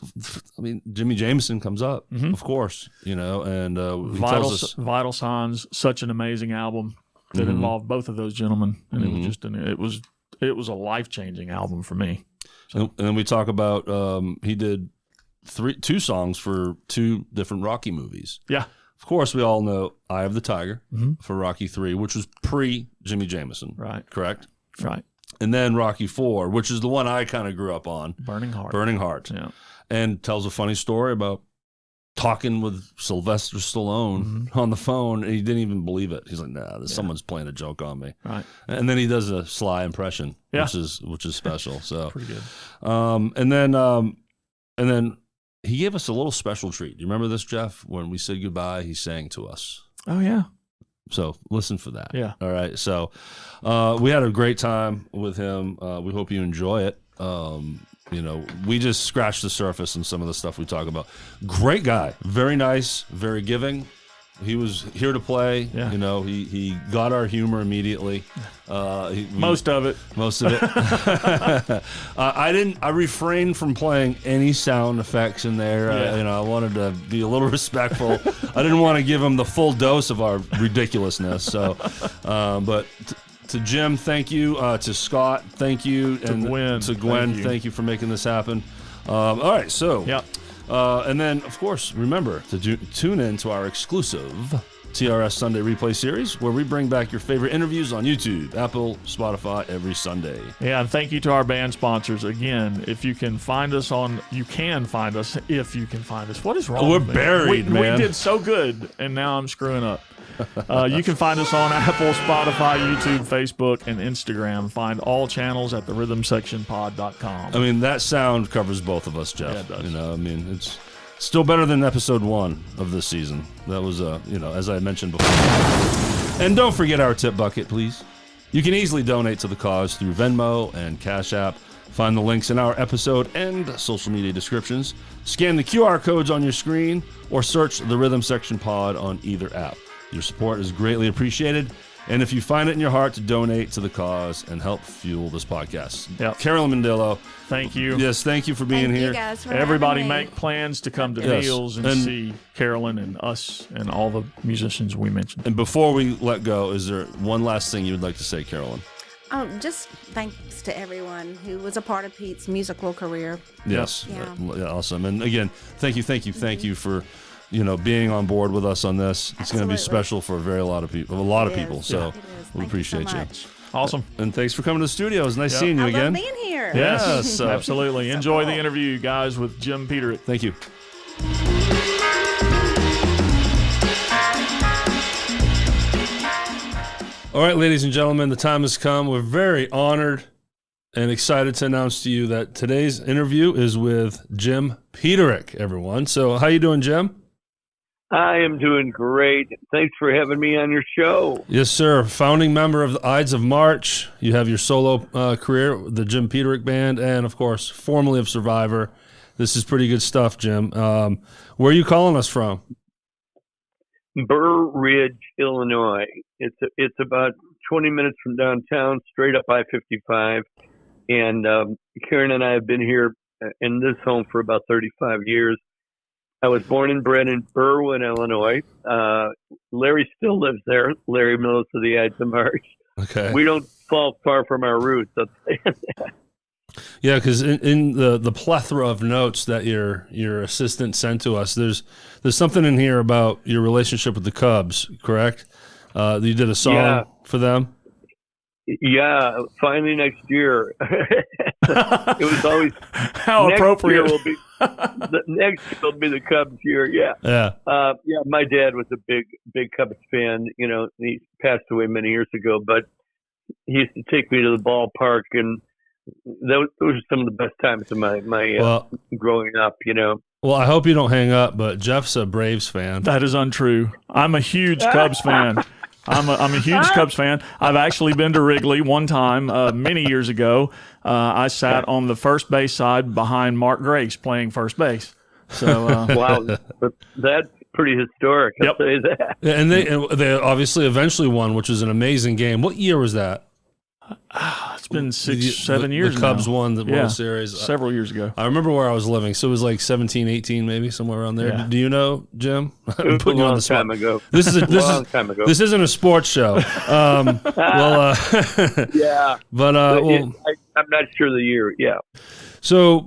Speaker 3: I mean, Jimi Jamison comes up, of course, you know, and he tells us.
Speaker 4: Vital Signs, such an amazing album that involved both of those gentlemen, and it was just it was a life-changing album for me. So.
Speaker 3: And then we talk about he did two songs for two different Rocky movies.
Speaker 4: Yeah.
Speaker 3: Of course, we all know Eye of the Tiger for Rocky 3, which was pre-Jimi Jamison.
Speaker 4: Right.
Speaker 3: Correct?
Speaker 4: Right.
Speaker 3: And then Rocky 4, which is the one I kind of grew up on.
Speaker 4: Burning Heart.
Speaker 3: Burning Heart.
Speaker 4: Yeah.
Speaker 3: And tells a funny story about talking with Sylvester Stallone on the phone, and he didn't even believe it. He's like, "Nah, someone's playing a joke on me."
Speaker 4: Right.
Speaker 3: And then he does a Sly impression,
Speaker 4: Yeah.
Speaker 3: which is special. So
Speaker 4: pretty good.
Speaker 3: And then he gave us a little special treat. Do you remember this, Jeff? When we said goodbye, he sang to us.
Speaker 4: Oh yeah.
Speaker 3: So listen for that.
Speaker 4: Yeah.
Speaker 3: All right. So we had a great time with him. We hope you enjoy it. You know, we just scratched the surface in some of the stuff we talk about. Great guy. Very nice. Very giving. He was here to play.
Speaker 4: Yeah.
Speaker 3: You know, he got our humor immediately.
Speaker 4: Most of it.
Speaker 3: I refrained from playing any sound effects in there.
Speaker 4: Yeah.
Speaker 3: You know, I wanted to be a little respectful. I didn't want to give him the full dose of our ridiculousness. So, but to Jim, thank you. To Scott, thank you.
Speaker 4: To Gwen,
Speaker 3: thank you for making this happen. All right, so.
Speaker 4: Yep.
Speaker 3: And then, of course, remember to tune in to our exclusive TRS Sunday Replay series, where we bring back your favorite interviews on YouTube, Apple, Spotify every Sunday.
Speaker 4: Yeah, and thank you to our band sponsors. Again, if you can find us if you can find us. What is wrong?
Speaker 3: We're
Speaker 4: with me?
Speaker 3: buried, man.
Speaker 4: We did so good, and now I'm screwing up. You can find us on Apple, Spotify, YouTube, Facebook, and Instagram. Find all channels at therhythmsectionpod.com.
Speaker 3: I mean, that sound covers both of us, Jeff.
Speaker 4: Yeah, it does.
Speaker 3: You know, I mean, it's still better than episode 1 of this season. That was, you know, as I mentioned before. And don't forget our tip bucket, please. You can easily donate to the cause through Venmo and CashApp. Find the links in our episode and social media descriptions. Scan the QR codes on your screen or search the Rhythm Section Pod on either app. Your support is greatly appreciated. And if you find it in your heart to donate to the cause and help fuel this podcast.
Speaker 4: Yep.
Speaker 3: Carolyn Mandillo.
Speaker 4: Thank you.
Speaker 3: Yes, thank you for being
Speaker 5: Thank
Speaker 3: here.
Speaker 5: you guys for
Speaker 4: Everybody
Speaker 5: having me.
Speaker 4: make plans to come to
Speaker 3: Yes.
Speaker 4: Neil's and see Carolyn and us and all the musicians we mentioned.
Speaker 3: And before we let go, is there one last thing you would like to say, Carolyn?
Speaker 5: Just thanks to everyone who was a part of Pete's musical career.
Speaker 3: Yes.
Speaker 5: Yeah.
Speaker 3: Awesome. And again, thank you for, you know, being on board with us on this. It's going to be
Speaker 5: Absolutely.
Speaker 3: special for a lot of people.
Speaker 5: It is.
Speaker 3: So
Speaker 5: It is.
Speaker 3: we
Speaker 5: Thank
Speaker 3: appreciate
Speaker 5: you. So
Speaker 3: you.
Speaker 5: much.
Speaker 4: Awesome.
Speaker 3: And thanks for coming to the studio. It was nice
Speaker 4: Yep.
Speaker 3: seeing you
Speaker 5: I
Speaker 3: again.
Speaker 5: love being here.
Speaker 3: Yes.
Speaker 4: Absolutely. Enjoy the interview, guys, with Jim Peterick.
Speaker 3: Thank you. All right, ladies and gentlemen, the time has come. We're very honored and excited to announce to you that today's interview is with Jim Peterick, everyone. So how you doing, Jim?
Speaker 6: I am doing great. Thanks for having me on your show.
Speaker 3: Yes, sir. Founding member of the Ides of March. You have your solo career, the Jim Peterick Band, and, of course, formerly of Survivor. This is pretty good stuff, Jim. Where are you calling us from?
Speaker 6: Burr Ridge, Illinois. It's about 20 minutes from downtown, straight up I-55. And Karen and I have been here in this home for about 35 years. I was born and bred in Berwyn, Illinois. Larry still lives there. Larry knows of the Ides of March.
Speaker 3: Okay.
Speaker 6: We don't fall far from our roots. I'll say that.
Speaker 3: Yeah, because in the plethora of notes that your assistant sent to us, there's something in here about your relationship with the Cubs, correct? You did a song for them?
Speaker 6: Yeah, finally next year. It was always
Speaker 4: How
Speaker 6: next
Speaker 4: appropriate.
Speaker 6: Year will be, the next year will be the Cubs year. Yeah.
Speaker 3: Yeah.
Speaker 6: Yeah. My dad was a big Cubs fan. You know, he passed away many years ago, but he used to take me to the ballpark, and those are some of the best times of my growing up. You know.
Speaker 3: Well, I hope you don't hang up, but Jeff's a Braves fan.
Speaker 4: That is untrue. I'm a huge Cubs fan. I'm a huge Cubs fan. I've actually been to Wrigley one time many years ago. I sat on the first base side behind Mark Grace playing first base. So
Speaker 6: Wow, that's pretty historic. I'll
Speaker 4: Yep.
Speaker 6: say that.
Speaker 3: And they obviously eventually won, which was an amazing game. What year was that?
Speaker 4: it's It's been 7 years
Speaker 3: The Cubs
Speaker 4: now.
Speaker 3: won the World Series.
Speaker 4: Several years ago.
Speaker 3: I remember where I was living, so it was like 17, 18 maybe, somewhere around there.
Speaker 4: Yeah.
Speaker 3: Do you know, Jim?
Speaker 6: It was a long time ago.
Speaker 3: This is
Speaker 6: Long time ago.
Speaker 3: This isn't a sports show.
Speaker 6: Yeah.
Speaker 3: But well,
Speaker 6: I'm not sure the year. Yeah.
Speaker 3: so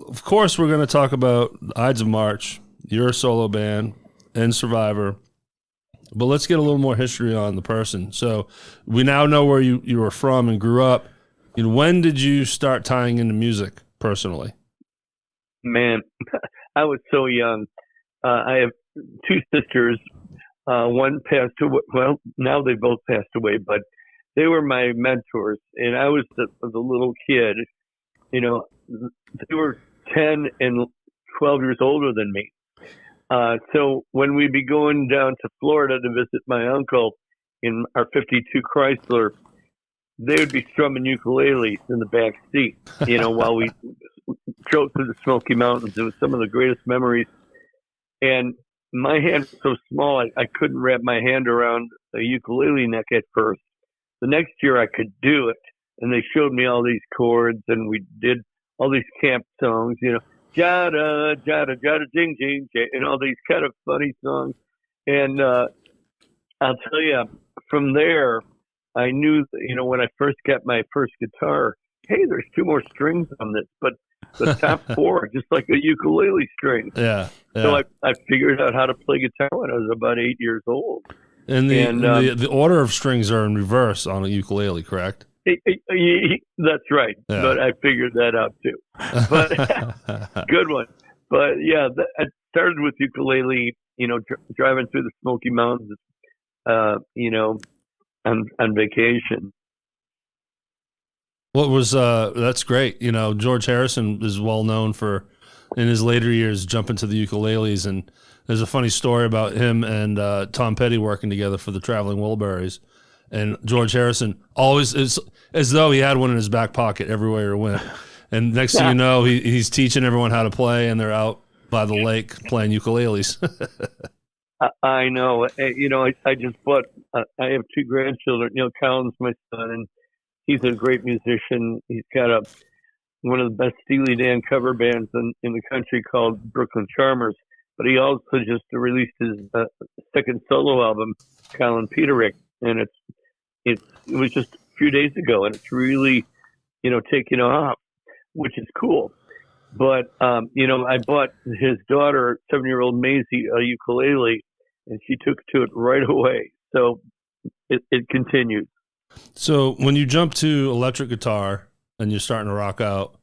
Speaker 3: of course, we're going to talk about Ides of March, your solo band, and Survivor. But let's get a little more history on the person. So we now know where you were from and grew up. When did you start tying into music personally?
Speaker 6: Man, I was so young. I have two sisters. One passed away. Well, now they both passed away, but they were my mentors. And I was the little kid. They were 10 and 12 years older than me. So when we'd be going down to Florida to visit my uncle in our 52 Chrysler, they would be strumming ukuleles in the back seat, while we drove through the Smoky Mountains. It was some of the greatest memories. And my hand was so small, I couldn't wrap my hand around a ukulele neck at first. The next year I could do it. And they showed me all these chords, and we did all these camp songs, jada, jada, jada, jing, jing, jing, and all these kind of funny songs. And I'll tell you, from there, I knew, when I first got my first guitar, hey, there's 2 more strings on this, but the top 4 are just like a ukulele string.
Speaker 3: Yeah.
Speaker 6: So I figured out how to play guitar when I was about 8 years old.
Speaker 3: And the order of strings are in reverse on a ukulele, correct?
Speaker 6: That's right.
Speaker 3: Yeah.
Speaker 6: But I figured that out too. But good one. But yeah, I started with ukulele, driving through the Smoky Mountains, on vacation.
Speaker 3: What was that's great. George Harrison is well known for, in his later years, jumping to the ukuleles, and there's a funny story about him and Tom Petty working together for the Traveling Wilburys. And George Harrison always is as though he had one in his back pocket everywhere he went. And next thing you know, he's teaching everyone how to play, and they're out by the lake playing ukuleles.
Speaker 6: I know. I just bought. I have 2 grandchildren. Colin's my son, and he's a great musician. He's got one of the best Steely Dan cover bands in the country called Brooklyn Charmers. But he also just released his second solo album, Jim Peterick, and it was just a few days ago, and it's really, taking off, which is cool. But, I bought his daughter, 7-year-old Maisie, a ukulele, and she took to it right away. So it continued.
Speaker 3: So when you jump to electric guitar and you're starting to rock out,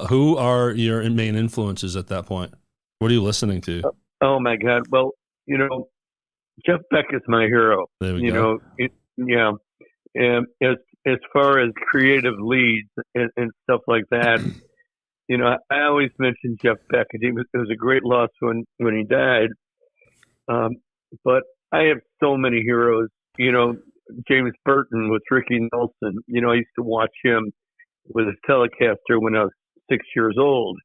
Speaker 3: who are your main influences at that point? What are you listening to?
Speaker 6: Oh, my God. Well, Jeff Beck is my hero.
Speaker 3: There we go.
Speaker 6: And as far as creative leads and stuff like that, I always mention Jeff Beck. It was a great loss when he died. But I have so many heroes. James Burton with Ricky Nelson. I used to watch him with his Telecaster when I was 6 years old,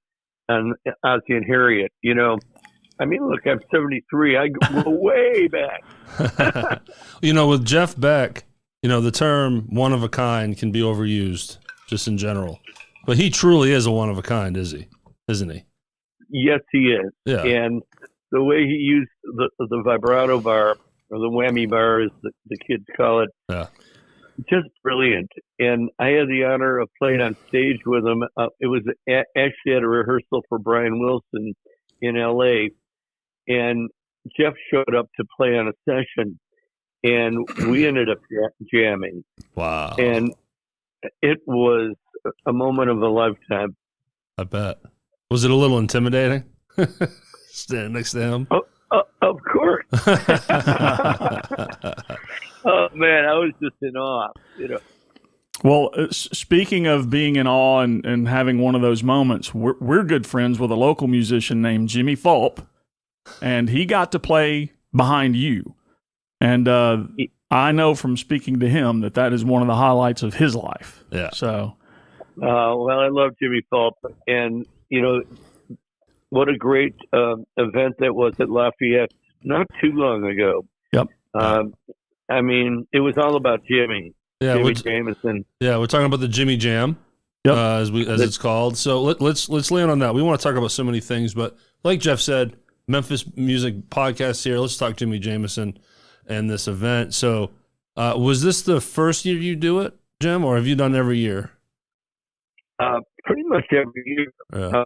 Speaker 6: and Ozzy and Harriet. Look, I'm 73. I go way back.
Speaker 3: With Jeff Beck, the term one of a kind can be overused just in general. But he truly is a one of a kind, isn't he?
Speaker 6: Yes, he is.
Speaker 3: Yeah.
Speaker 6: And the way he used the vibrato bar, or the whammy bar, as the kids call it, just brilliant. And I had the honor of playing on stage with him. It was actually at a rehearsal for Brian Wilson in L.A., and Jeff showed up to play on a session, and we ended up jamming.
Speaker 3: Wow.
Speaker 6: And it was a moment of a lifetime.
Speaker 3: I bet. Was it a little intimidating? Standing next to him?
Speaker 6: Of course. Oh, man, I was just in awe,
Speaker 4: Well, speaking of being in awe and having one of those moments, we're good friends with a local musician named Jimmy Fulp, and he got to play behind you. And I know from speaking to him that is one of the highlights of his life.
Speaker 3: Yeah.
Speaker 4: So.
Speaker 6: Well, I love Jimmy Fulp, and, what a great event that was at Lafayette not too long ago.
Speaker 3: Yep.
Speaker 6: It was all about Jimmy.
Speaker 3: Yeah,
Speaker 6: Jimi Jamison.
Speaker 3: Yeah, we're talking about the Jimmy Jam,
Speaker 4: Yep.
Speaker 3: as it's called. So let's land on that. We want to talk about so many things, but like Jeff said, Memphis Music Podcast here. Let's talk Jimi Jamison and this event. So, was this the first year you do it, Jim, or have you done every year?
Speaker 6: Pretty much every year.
Speaker 3: Yeah.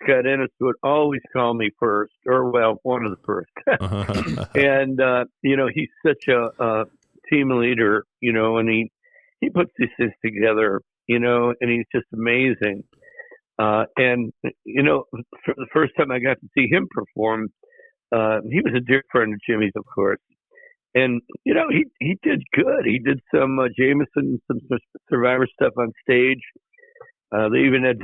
Speaker 6: Scott Ennis would always call me first, or one of the first. And he's such a team leader, and he puts these things together, and he's just amazing. And for the first time I got to see him perform, he was a dear friend of Jimmy's, of course. And, he did good. He did some Jamison, some Survivor stuff on stage. They even had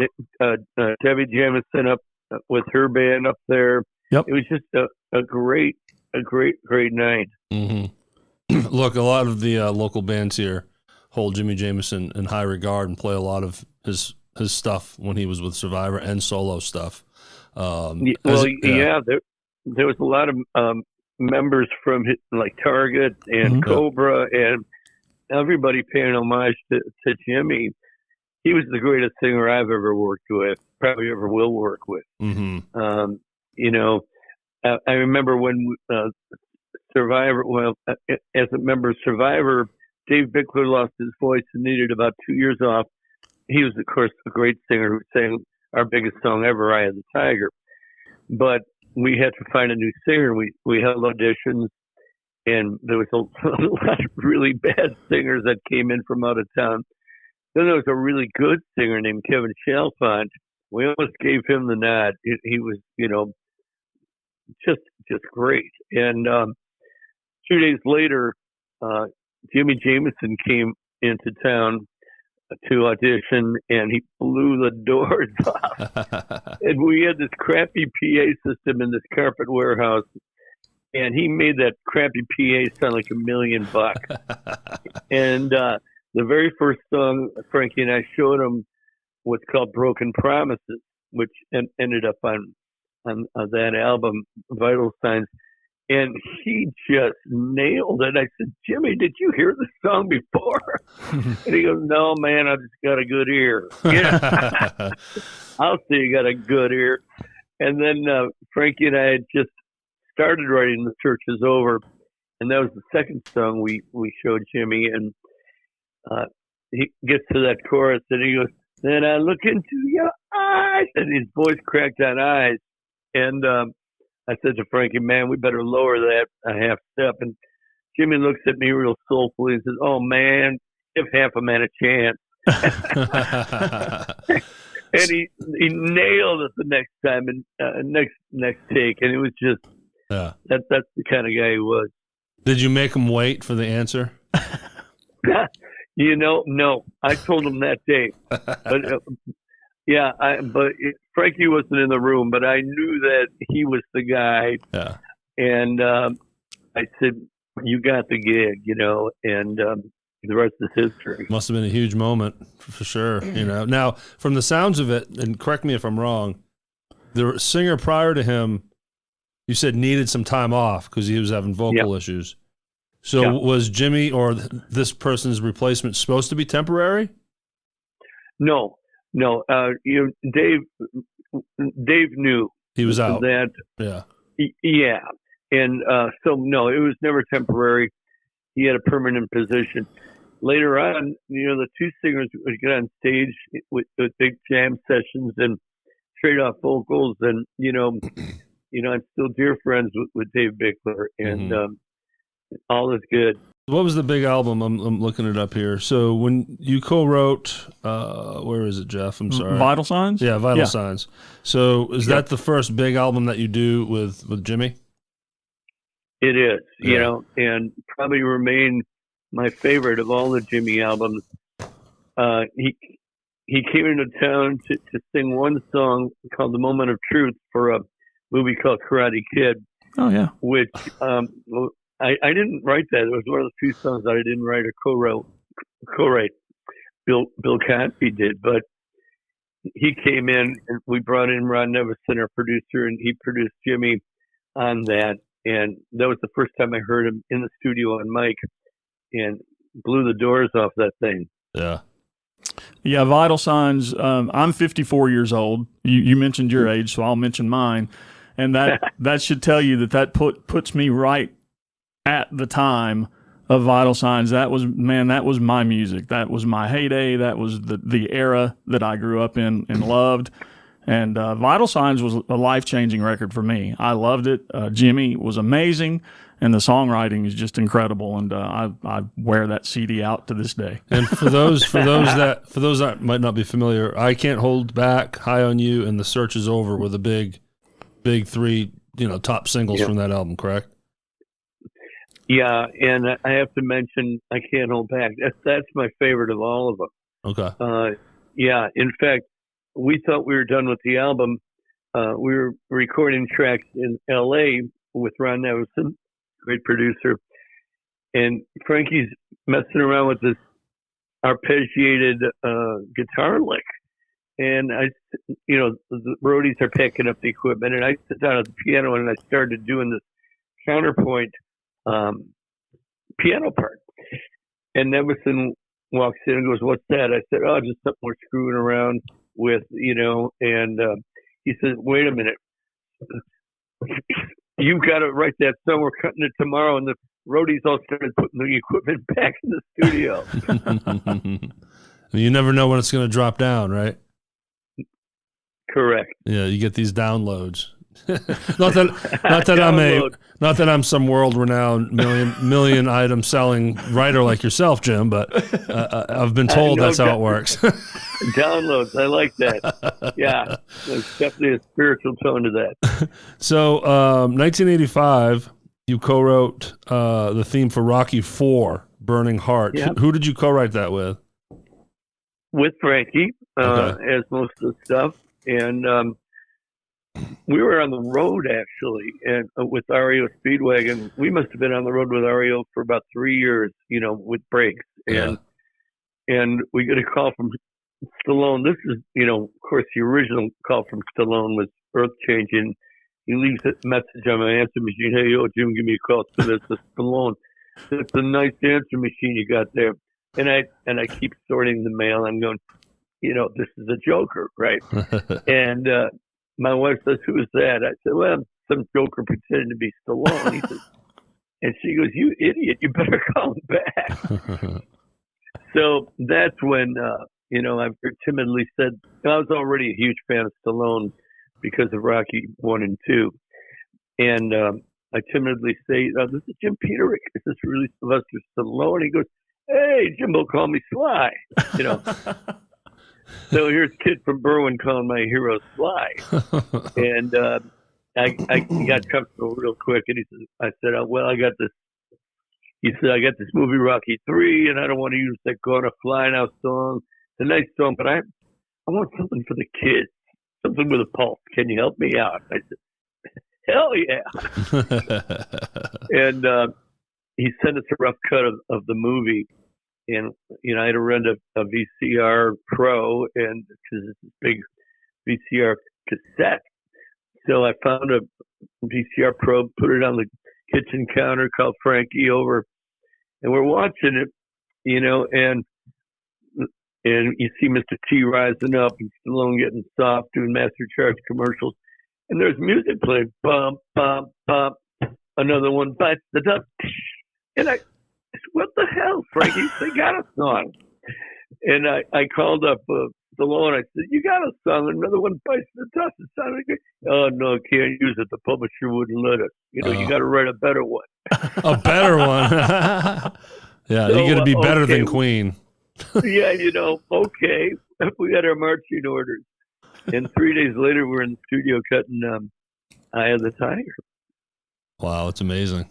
Speaker 6: Debbie Jamison up with her band up there.
Speaker 4: Yep.
Speaker 6: It was just a great night.
Speaker 3: Mm-hmm. Look, a lot of the local bands here hold Jimi Jamison in high regard and play a lot of his stuff when he was with Survivor and solo stuff.
Speaker 6: There was a lot of members from like Target and Cobra and everybody paying homage to Jimmy. He was the greatest singer I've ever worked with, probably ever will work with.
Speaker 3: Mm-hmm.
Speaker 6: I remember when Survivor, as a member of Survivor, Dave Bickler lost his voice and needed about 2 years off. He was, of course, a great singer who sang our biggest song ever, "Eye of the Tiger." But we had to find a new singer. We held auditions, and there was a lot of really bad singers that came in from out of town. Then there was a really good singer named Kevin Chalfant. We almost gave him the nod. He was, just great. And 2 days later, Jimi Jamison came into town to audition, and he blew the doors off. And we had this crappy PA system in this carpet warehouse, and he made that crappy PA sound like $1 million. And the very first song Frankie and I showed him was called "Broken Promises," which ended up on that album, Vital Signs. And he just nailed it. I said, "Jimmy, did you hear the song before?" And he goes, "No, man, I just got a good ear." Yeah. I'll say you got a good ear. And then Frankie and I had just started writing "The Church Is Over," and that was the second song we showed Jimmy. And he gets to that chorus, and he goes, "Then I look into your eyes," and his voice cracked on eyes. And I said to Frankie, "Man, we better lower that a half step." And Jimmy looks at me real soulfully and says, "Oh, man, give half a man a chance." And he nailed it the next time and next take. And it was just, that's the kind of guy he was.
Speaker 3: Did you make him wait for the answer?
Speaker 6: No. I told him that day. But Frankie wasn't in the room, but I knew that he was the guy. Yeah. And I said, "You got the gig," and the rest is history.
Speaker 3: Must have been a huge moment for sure. Now from the sounds of it, and correct me if I'm wrong, the singer prior to him, you said needed some time off because he was having vocal issues. So was Jimmy or this person's replacement supposed to be temporary?
Speaker 6: No. Dave knew
Speaker 3: he was out.
Speaker 6: That and so no, it was never temporary. He had a permanent position. Later on, the two singers would get on stage with big jam sessions and trade off vocals, and I'm still dear friends with Dave Bickler, and all is good.
Speaker 3: What was the big album? I'm looking it up here. So when you co-wrote, where is it, Jeff? I'm sorry.
Speaker 4: Vital Signs?
Speaker 3: Yeah, Vital Signs. So is that the first big album that you do with Jimmy?
Speaker 6: It is, and probably remain my favorite of all the Jimmy albums. He came into town to sing one song called "The Moment of Truth" for a movie called Karate Kid.
Speaker 4: Oh, yeah.
Speaker 6: Which I didn't write that. It was one of the few songs that I didn't write or co-write. Bill Cosby did, but he came in and we brought in Ron Nevison, our producer, and he produced Jimmy on that. And that was the first time I heard him in the studio on mic. And blew the doors off that thing.
Speaker 3: Yeah.
Speaker 4: Yeah, vital signs. I'm 54 years old. You mentioned your age, so I'll mention mine, and that should tell you that puts me right at the time of vital signs. That was my music. That was my heyday. That was the era that I grew up in and loved. And vital signs was a life-changing record for me. I loved it. Jimmy was amazing. And the songwriting is just incredible, and I wear that CD out to this day.
Speaker 3: And for those that might not be familiar, I Can't Hold Back, High on You, and The Search Is Over were the big three, top singles from that album, correct?
Speaker 6: Yeah, and I have to mention I Can't Hold Back. That's my favorite of all of them.
Speaker 3: Okay.
Speaker 6: Yeah, in fact, we thought we were done with the album. We were recording tracks in L.A. with Ron Nevison, great producer, and Frankie's messing around with this arpeggiated guitar lick, and the roadies are packing up the equipment, and I sit down at the piano and I started doing this counterpoint piano part, and Nevison walks in and goes, "What's that?" I said, "Oh, just something we're screwing around with, and he says, "Wait a minute. You've got to write that song. We're cutting it tomorrow." And the roadies all started putting the equipment back in the studio.
Speaker 3: You never know when it's going to drop down, right?
Speaker 6: Correct.
Speaker 3: Yeah, you get these downloads. not that I'm some world-renowned million item selling writer like yourself, Jim, but I've been told that's how it works.
Speaker 6: Downloads, I like that. Yeah, there's definitely a spiritual tone to that.
Speaker 3: So, 1985, you co-wrote the theme for Rocky IV, Burning Heart.
Speaker 6: Yep.
Speaker 3: Who did you co-write that with?
Speaker 6: With Frankie, as most of the stuff, and we were on the road actually, and with REO Speedwagon. We must have been on the road with REO for about 3 years, with breaks, and we get a call from Stallone. This is, of course, the original call from Stallone was earth-changing. He leaves a message on my answer machine. "Hey, Jim, give me a call." So that's Stallone. "That's a nice answer machine you got there." And I keep sorting the mail. I'm going, this is a joker, right? And my wife says, "Who is that?" I said, "Well, some joker pretending to be Stallone." He says, and she goes, "You idiot! You better call him back." So that's when I timidly said, I was already a huge fan of Stallone because of Rocky 1 and 2. And I timidly say, "This is Jim Peterik. Is this really Sylvester Stallone?" He goes, "Hey, Jimbo, call me Sly." So here's a kid from Berwyn calling my hero Sly. And I got comfortable real quick. And I said, "Well, I got this." He said, "I got this movie Rocky 3, and I don't want to use that Gonna Fly Now song. It's a nice song, but I want something for the kids, something with a pulse. Can you help me out?" I said, "Hell yeah." And he sent us a rough cut of the movie. And, I had to rent a VCR Pro, and because it's a big VCR cassette. So I found a VCR Pro, put it on the kitchen counter, called Frankie over, and we're watching it, and you see Mr. T rising up and Stallone getting soft, doing Master Charge commercials. And there's music playing, bump, bump, bump, another one bites the dust. And I said, "What the hell, Frankie? They got a song." And I called up Stallone. I said, "You got a song, another one bites the dust. It sounded good." "Oh, no, can't use it. The publisher wouldn't let us. You got to write a better one."
Speaker 3: A better one. Yeah,
Speaker 6: So,
Speaker 3: you got to be better than Queen.
Speaker 6: Yeah, okay. We got our marching orders. And 3 days later, we're in the studio cutting Eye of the Tiger.
Speaker 3: Wow, it's amazing.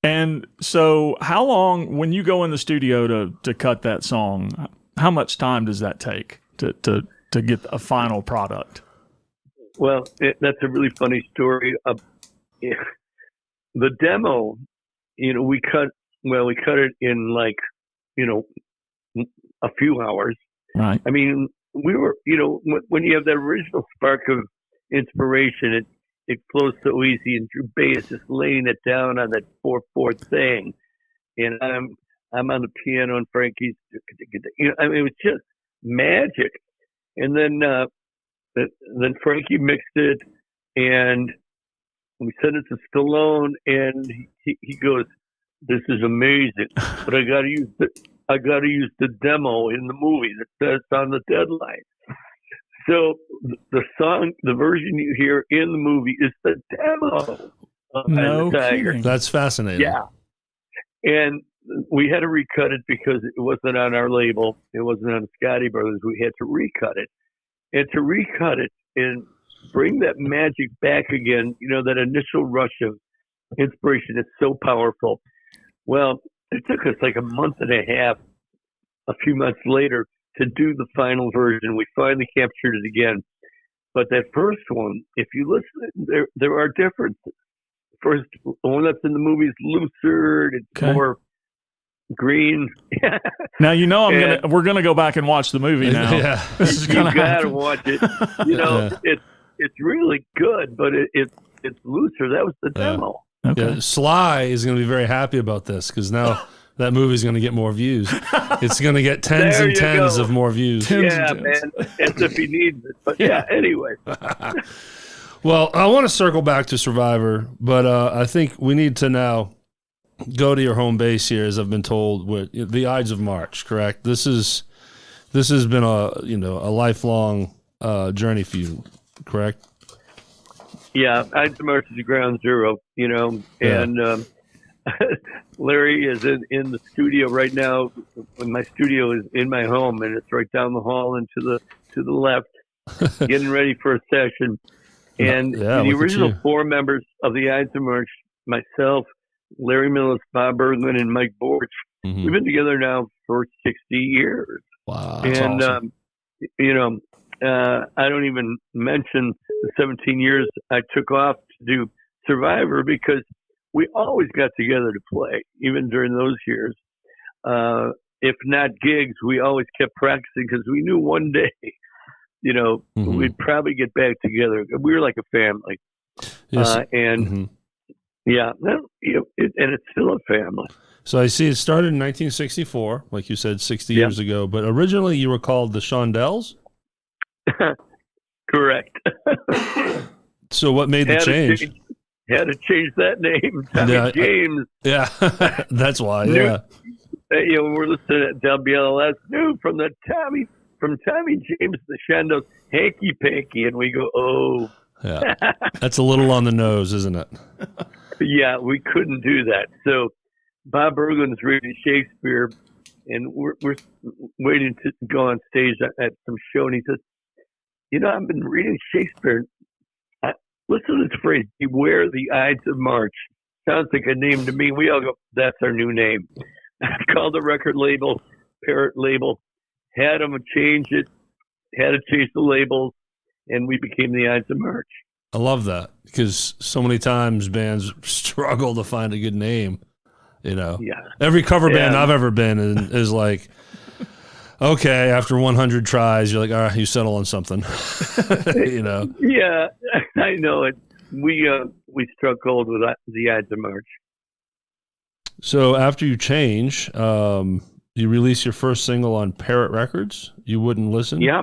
Speaker 4: And so how long, when you go in the studio to cut that song, how much time does that take to get a final product?
Speaker 6: Well, that's a really funny story. The demo, we cut it in a few hours.
Speaker 4: Right.
Speaker 6: I mean, we were, when you have that original spark of inspiration, it flows so easy, and Drew Bay is just laying it down on that 4/4 thing. And I'm on the piano and Frankie's, I mean, it was just magic. And then Frankie mixed it, and we sent it to Stallone, and he goes, "This is amazing, but I got to use the demo in the movie that's on the deadline." So the version you hear in the movie is the demo of
Speaker 4: No
Speaker 6: the Tiger.
Speaker 4: kidding.
Speaker 3: That's fascinating.
Speaker 6: Yeah, and we had to recut it because it wasn't on our label. It wasn't on Scotty Brothers. We had to recut it, and to recut it and bring that magic back again. That initial rush of inspiration is so powerful. Well, it took us like a month and a half, a few months later, to do the final version. We finally captured it again. But that first one, if you listen, there are differences. First, the one that's in the movie is looser. It's more green.
Speaker 4: Now we're gonna go back and watch the movie now.
Speaker 3: Yeah.
Speaker 4: This is
Speaker 6: You
Speaker 4: gonna
Speaker 6: gotta
Speaker 4: happen.
Speaker 6: watch it. It's really good, but it's looser. That was the demo.
Speaker 4: Okay.
Speaker 3: Yeah, Sly is going to be very happy about this because now that movie's going to get more views. It's going to get tens
Speaker 6: There
Speaker 3: and
Speaker 6: you
Speaker 3: tens
Speaker 6: go.
Speaker 3: of more views.
Speaker 6: Yeah, man. As if he needs it. But yeah, anyway.
Speaker 3: Well, I want to circle back to Survivor, but I think we need to now go to your home base here, as I've been told, with the Ides of March. Correct? This has been a lifelong journey for you. Correct?
Speaker 6: Yeah, Ides of March is ground zero, and Larry is in the studio right now. My studio is in my home, and it's right down the hall and to the left, getting ready for a session. And the original four members of the Ides of March, myself, Larry Millis, Bob Bergman, and Mike Borch, we've been together now for 60 years.
Speaker 3: Wow, that's
Speaker 6: and
Speaker 3: awesome.
Speaker 6: I don't even mention the 17 years I took off to do Survivor because we always got together to play, even during those years. If not gigs, we always kept practicing because we knew one day, we'd probably get back together. We were like a family.
Speaker 3: Yes.
Speaker 6: And and it's still a family.
Speaker 3: So I see it started in 1964, like you said, 60 years ago. But originally you were called the Shondells?
Speaker 6: Correct.
Speaker 3: So what made the change?
Speaker 6: Had to change that name. Tommy James.
Speaker 3: Yeah, that's why.
Speaker 6: Yeah. We're listening at WLS. New from Tommy James, the Shondells, Hanky Panky, and we go, oh.
Speaker 3: Yeah, that's a little on the nose, isn't it?
Speaker 6: Yeah, we couldn't do that. So Bob Bergman's reading Shakespeare, and we're waiting to go on stage at some show, and he says, I've been reading Shakespeare. Listen to this phrase, beware the Ides of March. Sounds like a name to me. We all go, that's our new name. I called the record label, Parrot label, had them change it, had to change the labels, and we became the Ides of March.
Speaker 3: I love that because so many times bands struggle to find a good name. Yeah. Every cover band I've ever been in is like, okay, after 100 tries, you're like, all right, you settle on something.
Speaker 6: Yeah, I know it. We struck gold with the Ides of March.
Speaker 3: So after you change, you release your first single on Parrot Records, You Wouldn't Listen.
Speaker 6: Yeah.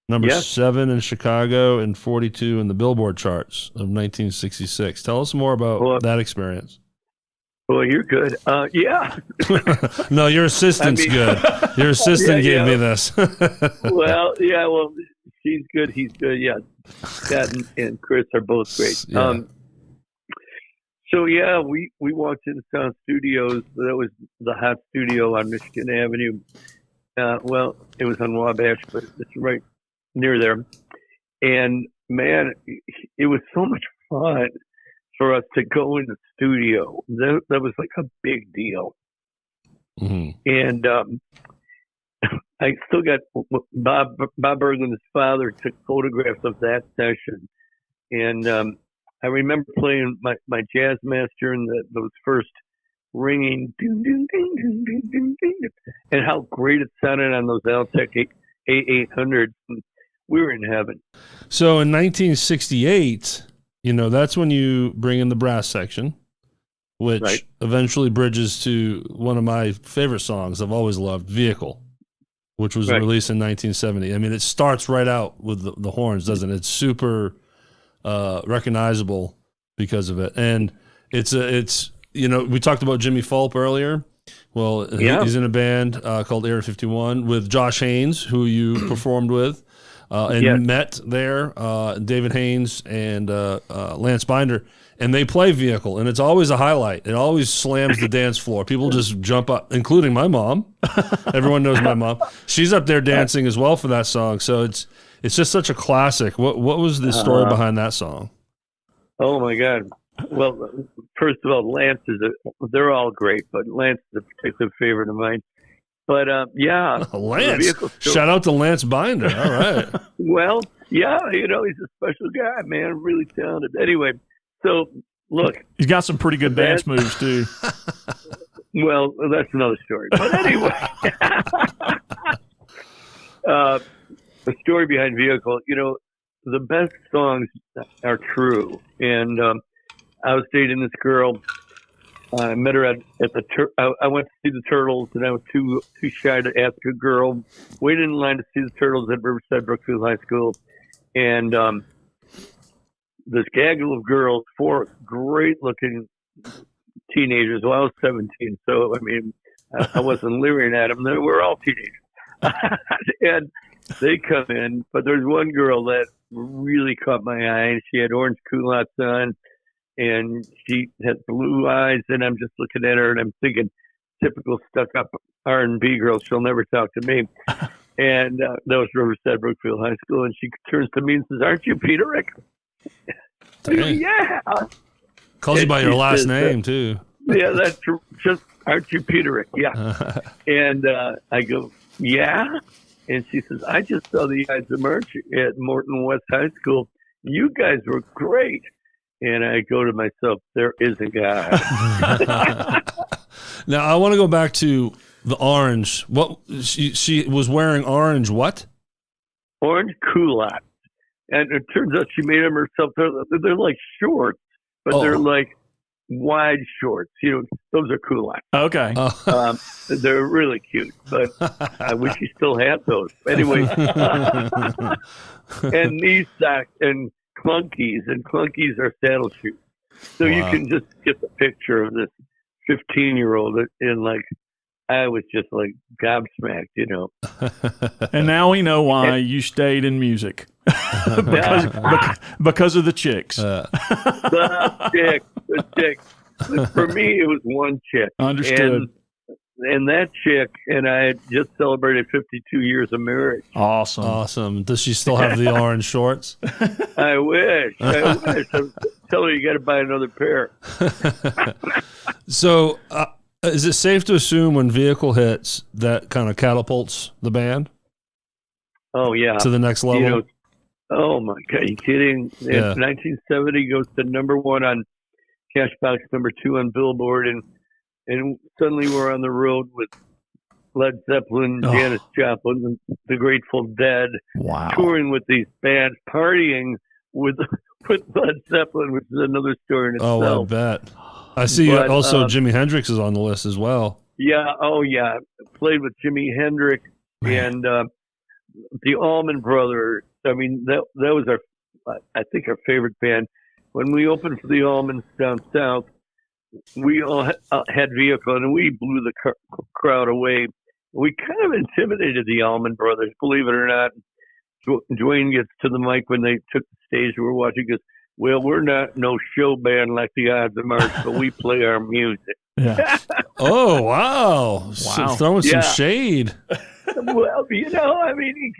Speaker 3: Number 7 in Chicago and 42 in the Billboard charts of 1966. Tell us more about that experience.
Speaker 6: Well, you're good. Yeah.
Speaker 3: No, your assistant's good. Your assistant gave me this.
Speaker 6: Well, she's good. He's good. Yeah. Scott and Chris are both great.
Speaker 3: Yeah.
Speaker 6: We walked into Sound Studios. That was the hot studio on Michigan Avenue. It was on Wabash, but it's right near there. And man, it was so much fun for us to go in the studio. That was like a big deal.
Speaker 3: Mm-hmm.
Speaker 6: And I still got Bob Bergman's father took photographs of that session. And I remember playing my jazz master and those first ringing, ding, ding, ding, ding, ding, ding, ding, and how great it sounded on those Altec A800s. We were in heaven.
Speaker 3: So in 1968, that's when you bring in the brass section. which
Speaker 6: Right.
Speaker 3: eventually bridges to one of my favorite songs I've always loved, Vehicle, which was
Speaker 6: Right.
Speaker 3: released in 1970. I mean, it starts right out with the horns, doesn't it? It's super recognizable because of it. And it's we talked about Jimmy Fulp earlier. Well,
Speaker 6: Yeah.
Speaker 3: he's in a band called Area 51 with Josh Haynes, who you performed with and
Speaker 6: Yes.
Speaker 3: met there, David Haynes and Lance Binder. And they play Vehicle, and it's always a highlight. It always slams the dance floor. People just jump up, including my mom. Everyone knows my mom. She's up there dancing as well for that song. So it's just such a classic. What was the story behind that song?
Speaker 6: Oh my God. Well, first of all, Lance they're all great, but Lance is a particular favorite of mine. But yeah,
Speaker 3: Lance.
Speaker 6: Vehicle story.
Speaker 3: Shout out to Lance Binder. All right.
Speaker 6: Well, yeah, he's a special guy, man, really talented. Anyway, so look,
Speaker 4: He's got some pretty good dance moves too.
Speaker 6: well, that's another story. But anyway, the story behind Vehicle, the best songs are true. And I was dating this girl. I met her at I went to see the Turtles, and I was too shy to ask a girl. Waited in line to see the Turtles at Riverside Brookfield High School. And this gaggle of girls, 4 great-looking teenagers. Well, I was 17, so, I mean, I wasn't leering at them. They were all teenagers. And they come in, but there's one girl that really caught my eye. She had orange culottes on, and she had blue eyes, and I'm just looking at her, and I'm thinking, typical stuck-up R&B girl. She'll never talk to me. And that was Riverside Brookfield High School, and she turns to me and says, "Aren't you Peterick?"
Speaker 3: Dang.
Speaker 6: Yeah.
Speaker 3: Calls you by
Speaker 6: And
Speaker 3: your
Speaker 6: she
Speaker 3: last
Speaker 6: says,
Speaker 3: name, too.
Speaker 6: Yeah, that's true. Just, "Aren't you Peterick?" Yeah. And I go, "Yeah." And she says, "I just saw the Ides of March at Morton West High School. You guys were great." And I go to myself, there is a guy.
Speaker 3: Now, I want to go back to the orange. What she was wearing orange what?
Speaker 6: Orange culottes. And it turns out she made them herself. They're like shorts, but they're like wide shorts. Those are culottes.
Speaker 4: Okay.
Speaker 6: They're really cute, but I wish you still had those. Anyway, and knee socks and clunkies are saddle shoes. So you can just get the picture of this 15-year-old and I was just like gobsmacked,
Speaker 4: And now we know why you stayed in music. because of the chicks.
Speaker 6: The chick. For me, it was one chick.
Speaker 4: Understood.
Speaker 6: And that chick and I had just celebrated 52 years of marriage.
Speaker 3: Awesome. Does she still have the orange shorts?
Speaker 6: I wish. Tell her you got to buy another pair.
Speaker 3: So, is it safe to assume when Vehicle hits that kind of catapults the band?
Speaker 6: Oh, yeah.
Speaker 3: To the next level?
Speaker 6: Oh, my God. Are you kidding?
Speaker 3: Yeah.
Speaker 6: 1970 goes to #1 on Cashbox, #2 on Billboard, and suddenly we're on the road with Led Zeppelin, Janis Joplin, the Grateful Dead, touring with these bands, partying with Led Zeppelin, which is another story in itself.
Speaker 3: Oh, I bet. I see also Jimi Hendrix is on the list as well.
Speaker 6: Yeah, played with Jimi Hendrix and the Allman Brothers. I mean, that was I think our favorite band. When we opened for the Allmans down south, we all had Vehicle, and we blew the crowd away. We kind of intimidated the Allman Brothers, believe it or not. Dwayne gets to the mic when they took the stage. We were watching. He goes, "Well, we're not no show band like the Ides of March, but we play our music."
Speaker 4: Yeah.
Speaker 3: Oh, wow. So throwing some shade.
Speaker 6: Well, I mean,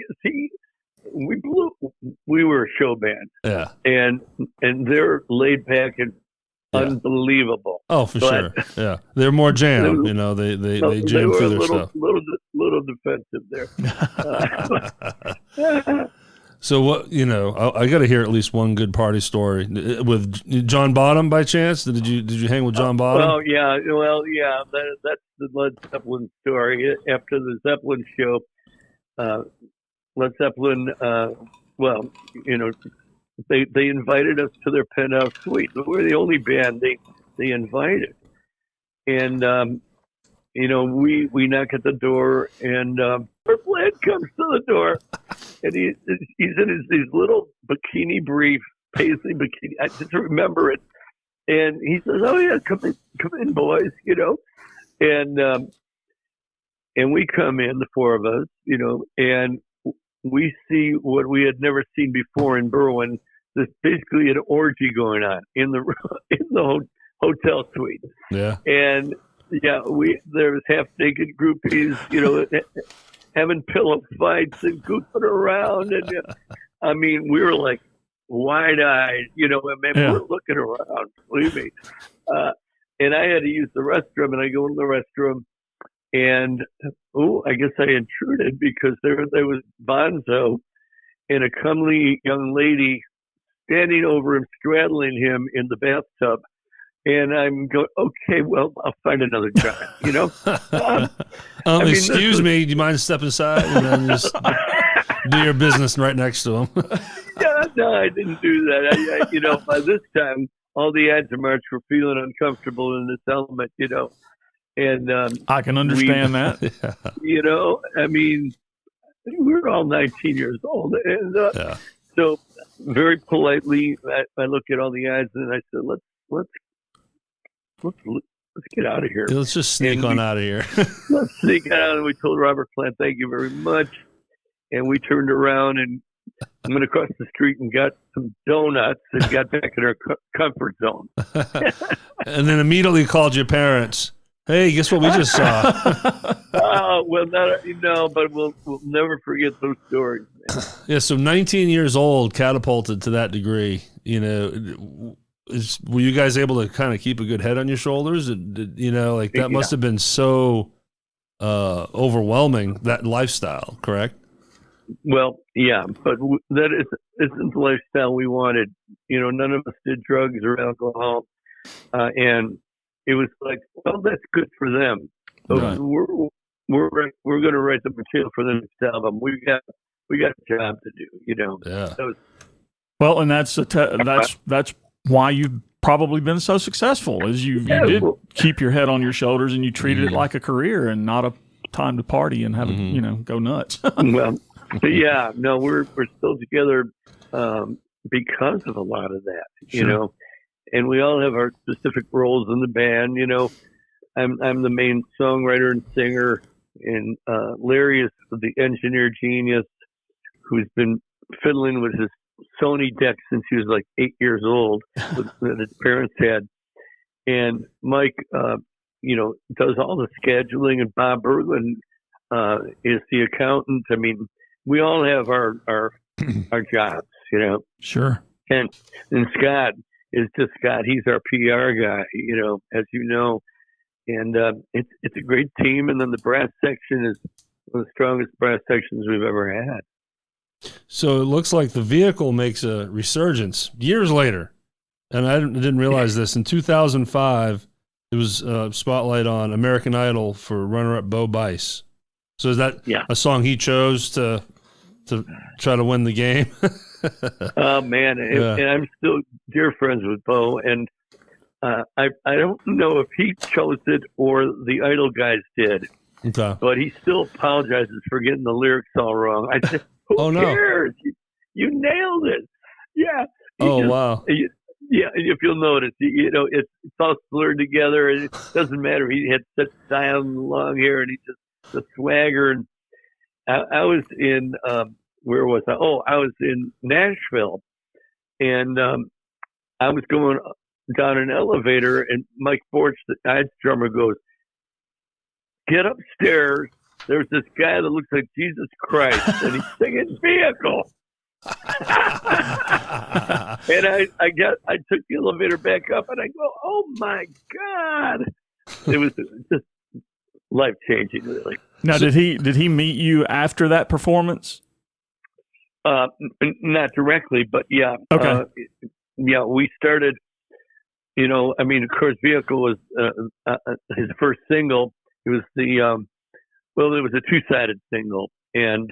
Speaker 6: we were a show band.
Speaker 3: Yeah.
Speaker 6: And they're laid back and unbelievable.
Speaker 3: Oh, for sure. Yeah. They're more jam, they jam through their stuff.
Speaker 6: Little defensive there.
Speaker 3: So what, I got to hear at least one good party story with John Bonham by chance. Did you hang with John Bonham?
Speaker 6: Oh, yeah. That's the Led Zeppelin story. After the Zeppelin show, Led Zeppelin, they invited us to their penthouse suite. We're the only band they invited. And we knock at the door, and our Led comes to the door, and he's in his little bikini brief, paisley bikini. I just remember it. And he says, "Oh yeah, come in, boys," and we come in, the four of us, and we see what we had never seen before in Berwyn. There's basically an orgy going on in the hotel suite.
Speaker 3: Yeah.
Speaker 6: And there was half naked groupies, having pillow fights and goofing around, and we were like wide-eyed, we're looking around, believe me. And I had to use the restroom, and I go into the restroom, and I guess I intruded because there was Bonzo and a comely young lady standing over him, straddling him in the bathtub. And I'm going, okay, well, I'll find another job,
Speaker 3: Excuse me, do you mind stepping aside and then just do your business right next to him?
Speaker 6: Yeah, no, I didn't do that. By this time, all the Ides of March were feeling uncomfortable in this element, And
Speaker 4: I can understand that.
Speaker 6: We were all 19 years old. And so very politely, I look at all the Ides and I said, let's get out of here.
Speaker 3: Let's just sneak out of here.
Speaker 6: Let's sneak out. And we told Robert Plant, thank you very much. And we turned around and went across the street and got some donuts and got back in our comfort zone.
Speaker 3: And then immediately called your parents. Hey, guess what we just saw?
Speaker 6: But we'll never forget those stories. Man.
Speaker 3: Yeah, so 19 years old, catapulted to that degree. Were you guys able to kind of keep a good head on your shoulders? That must have been so overwhelming, that lifestyle, correct?
Speaker 6: Well, yeah, but that isn't the lifestyle we wanted. None of us did drugs or alcohol, and it was like, well, that's good for them. So
Speaker 3: right.
Speaker 6: We're going to write the material for the next album. We got a job to do.
Speaker 3: Yeah.
Speaker 4: Well, and that's why you've probably been so successul, is you did keep your head on your shoulders and you treated it like a career and not a time to party and have go nuts.
Speaker 6: Well, yeah, no, we're still together because of a lot of that, and we all have our specific roles in the band. I'm the main songwriter and singer, and Larry is the engineer genius who's been fiddling with his Sony deck since he was like 8 years old that his parents had. And Mike, does all the scheduling, and Bob Berglund is the accountant. We all have our jobs,
Speaker 4: Sure.
Speaker 6: And Scott is just Scott. He's our PR guy, as you know. And it's a great team. And then the brass section is one of the strongest brass sections we've ever had.
Speaker 3: So it looks like the vehicle makes a resurgence years later. And I didn't realize this. In 2005, it was a spotlight on American Idol for runner-up Bo Bice. So is that a song he chose to try to win the game?
Speaker 6: Oh, man. And I'm still dear friends with Bo. And I don't know if he chose it or the Idol guys did.
Speaker 3: Okay.
Speaker 6: But he still apologizes for getting the lyrics all wrong. I said, who cares? You nailed it. Yeah.
Speaker 3: Wow.
Speaker 6: Yeah, if you'll notice, it's all slurred together, and it doesn't matter. He had such style and long hair, and he just the swagger. And I was in where was I? Oh, I was in Nashville, and I was going down an elevator, and Mike Borch, the Ides drummer, goes, "Get upstairs. There's this guy that looks like Jesus Christ, and he's singing Vehicle." And I took the elevator back up, and I go, "Oh my God!" It was just life changing, really.
Speaker 4: Now, did he meet you after that performance?
Speaker 6: Not directly, but yeah.
Speaker 4: Okay.
Speaker 6: We started. Of course, Vehicle was his first single. It was it was a two-sided single, and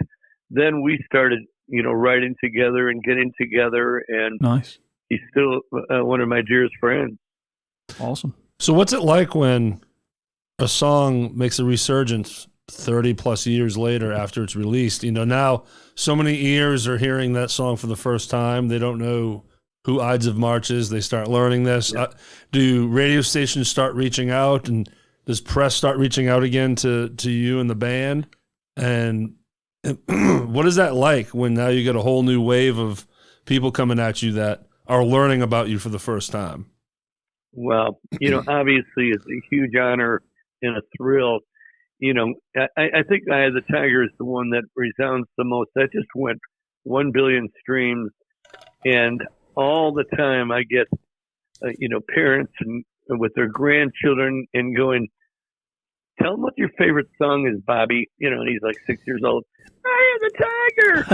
Speaker 6: then we started, writing together and getting together, and
Speaker 4: nice.
Speaker 6: He's still one of my dearest friends.
Speaker 4: Awesome.
Speaker 3: So what's it like when a song makes a resurgence 30 plus years later after it's released. Now so many ears are hearing that song for the first time. They don't know who Ides of March is. They start learning this. Yeah. Do radio stations start reaching out, and does press start reaching out again to you and the band? And what is that like when now you get a whole new wave of people coming at you that are learning about you for the first time?
Speaker 6: Well, obviously it's a huge honor and a thrill. I think Eye of the Tiger is the one that resounds the most. That just went 1 billion streams, and all the time I get, parents and with their grandchildren and going, "Tell them what your favorite song is, Bobby." And he's like 6 years old. "Eye of the Tiger."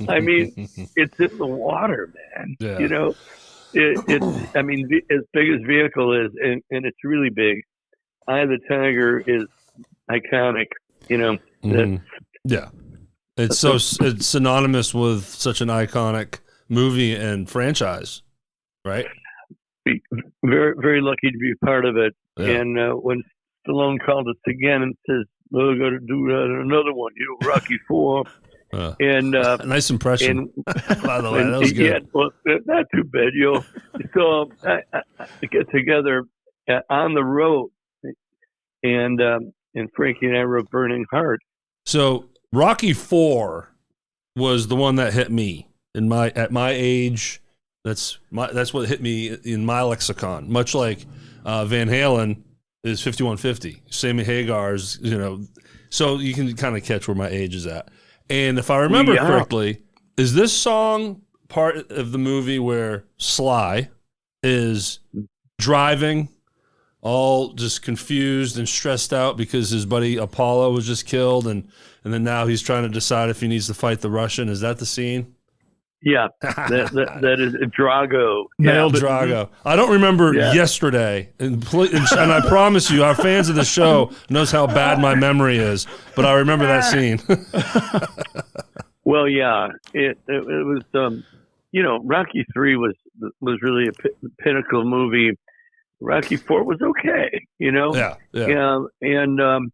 Speaker 6: I mean, it's in the water, man.
Speaker 3: Yeah.
Speaker 6: It's I mean, as big as Vehicle is, and it's really big. Eye of the Tiger is iconic.
Speaker 3: Yeah, it's synonymous with such an iconic movie and franchise, right?
Speaker 6: Very, very lucky to be a part of it.
Speaker 3: Yeah.
Speaker 6: And when Stallone called us again and says, "We're going to do another one, Rocky IV." And
Speaker 3: nice impression, by the way. That was good.
Speaker 6: Yeah, well, not too bad, So I get together on the road, and Frankie and I wrote "Burning Heart."
Speaker 3: So Rocky IV was the one that hit me at my age. That's what hit me in my lexicon. Much like Van Halen is 5150, Sammy Hagar's, so you can kind of catch where my age is at. And if I remember correctly, is this song part of the movie where Sly is driving all just confused and stressed out because his buddy Apollo was just killed, and then now he's trying to decide if he needs to fight the Russian? Is that the scene?
Speaker 6: Yeah, that is Drago.
Speaker 3: Nailed it. Drago. I don't remember yesterday, and I promise you, our fans of the show knows how bad my memory is, but I remember that scene.
Speaker 6: Well, yeah, it was. Rocky III was really a pinnacle movie. Rocky IV was okay,
Speaker 3: Yeah.
Speaker 6: And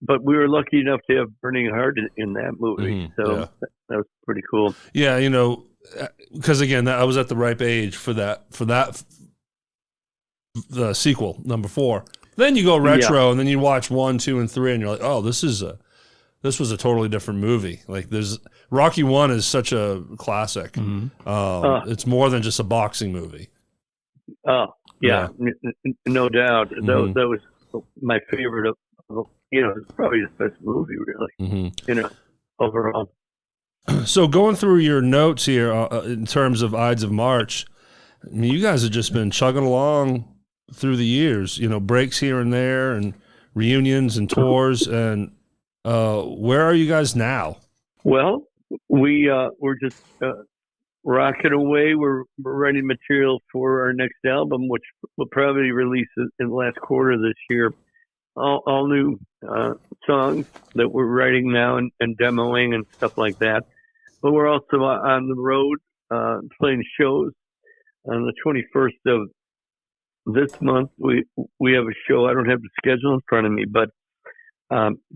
Speaker 6: but we were lucky enough to have Burning Heart in that movie, so that was pretty cool.
Speaker 3: Yeah, because again, I was at the ripe age for that the sequel, number 4. Then you go retro, and then you watch 1, 2, and 3, and you're like, oh, this was a totally different movie. Like Rocky 1 is such a classic. It's more than just a boxing movie.
Speaker 6: Oh yeah, no doubt. That was my favorite of. It's probably the best movie, really. Overall.
Speaker 3: So going through your notes here in terms of Ides of March, I mean, you guys have just been chugging along through the years. Breaks here and there, and reunions and tours. And where are you guys now?
Speaker 6: Well, we're just rocking away. We're writing material for our next album, which we'll probably release in the last quarter of this year. All new songs that we're writing now and demoing and stuff like that. But we're also on the road playing shows. On the 21st of this month, we have a show. I don't have the schedule in front of me, but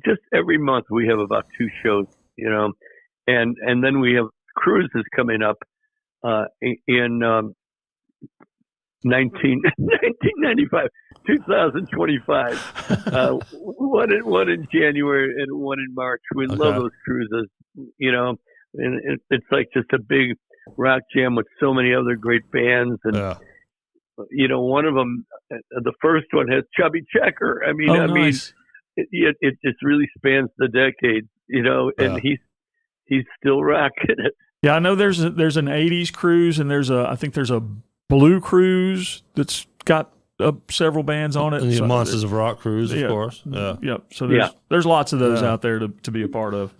Speaker 6: just every month we have about 2 shows, and then we have cruises coming up in 1995. 2025. One in January and one in March. We love those cruises, and it's like just a big rock jam with so many other great bands. And one of them, the first one has Chubby Checker. I mean,
Speaker 4: nice.
Speaker 6: It just really spans the decades, and he's still rocking it.
Speaker 4: Yeah, I know there's an 80s cruise, and I think there's a blue cruise that's got several bands on it.
Speaker 3: And the Monsters of Rock cruise, of course. Yeah.
Speaker 4: Yep. So there's lots of those out there to be a part of.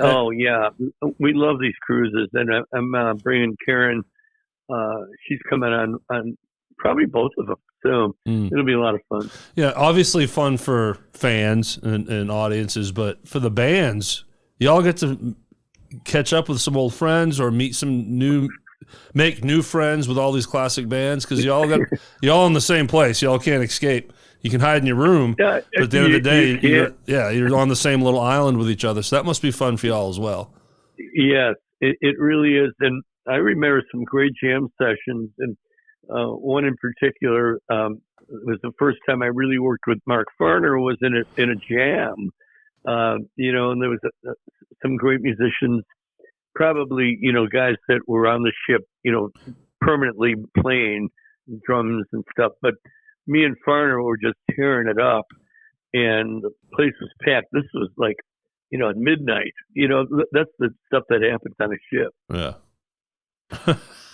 Speaker 6: Oh yeah, we love these cruises, and I'm bringing Karen. She's coming on probably both of them, so it'll be a lot of fun.
Speaker 3: Yeah, obviously fun for fans and audiences, but for the bands, y'all get to catch up with some old friends or make new friends with all these classic bands, because y'all in the same place. Y'all can't escape You can hide in your room, but at the end of the day, you're on the same little island with each other. So that must be fun for y'all as well.
Speaker 6: Yes, it really is. And I remember some great jam sessions, and one in particular was the first time I really worked with Mark Farner was in a jam. And there was some great musicians, probably, guys that were on the ship, permanently playing drums and stuff. But me and Farner were just tearing it up, and the place was packed. This was like, at midnight. That's the stuff that happens on a ship.
Speaker 3: Yeah.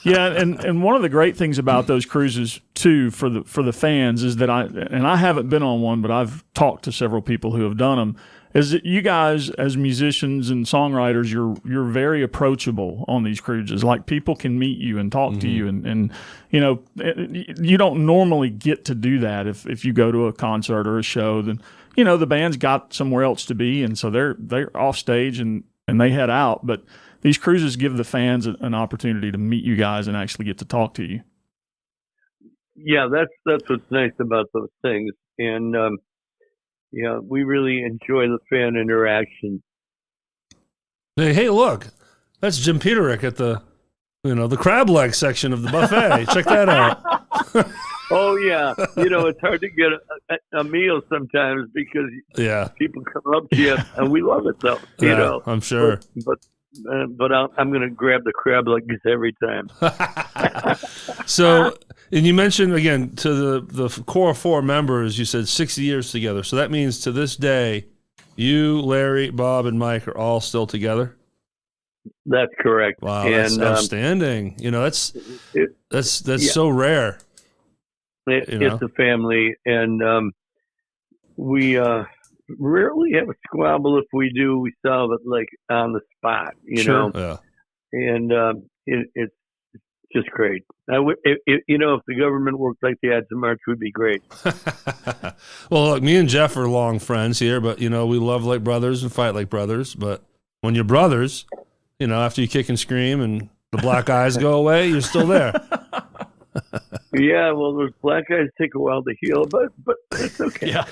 Speaker 4: Yeah, and one of the great things about those cruises too for the fans is that I haven't been on one, but I've talked to several people who have done them. Is that you guys as musicians and songwriters, you're very approachable on these cruises. Like people can meet you and talk to you, and you don't normally get to do that if you go to a concert or a show. Then the band's got somewhere else to be, and so they're off stage and they head out, but these cruises give the fans an opportunity to meet you guys and actually get to talk to you.
Speaker 6: Yeah, that's what's nice about those things. And, we really enjoy the fan interaction.
Speaker 3: Hey, look, that's Jim Peterick at the crab leg section of the buffet. Check that out.
Speaker 6: Oh, yeah. It's hard to get a meal sometimes because people come up to you, and we love it, though.
Speaker 3: I'm sure.
Speaker 6: But I'm going to grab the crab legs every time.
Speaker 3: So, and you mentioned, again, to the core 4 members, you said 60 years together. So that means to this day, you, Larry, Bob, and Mike are all still together?
Speaker 6: That's correct.
Speaker 3: Wow, that's outstanding. That's so rare.
Speaker 6: It's a family, and we rarely have a squabble. If we do, we solve it like on the spot,
Speaker 3: Sure. Yeah.
Speaker 6: And it's just great. If the government worked like the Ides of March, would be great.
Speaker 3: Well, look, me and Jeff are long friends here, but we love like brothers and fight like brothers. But when you're brothers, after you kick and scream and the black eyes go away, you're still there.
Speaker 6: Yeah, well, those black eyes take a while to heal, but it's okay.
Speaker 3: Yeah,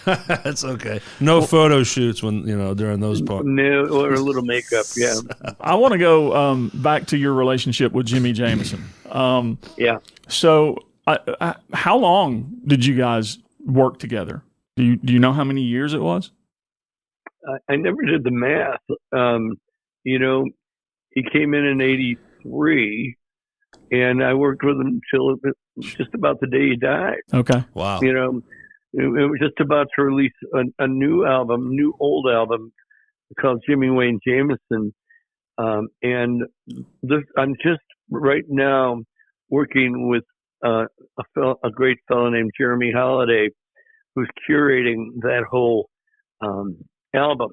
Speaker 3: it's okay. No photo shoots when during those parts.
Speaker 6: No, or a little makeup. Yeah.
Speaker 4: I want to go back to your relationship with Jimi Jamison.
Speaker 6: Yeah.
Speaker 4: So, how long did you guys work together? Do you know how many years it was?
Speaker 6: I never did the math. He came in '83. And I worked with him until just about the day he died.
Speaker 4: Okay.
Speaker 3: Wow.
Speaker 6: It was just about to release a new old album called Jimi Wayne Jamison. And I'm just right now working with a great fellow named Jeremy Holiday, who's curating that whole album.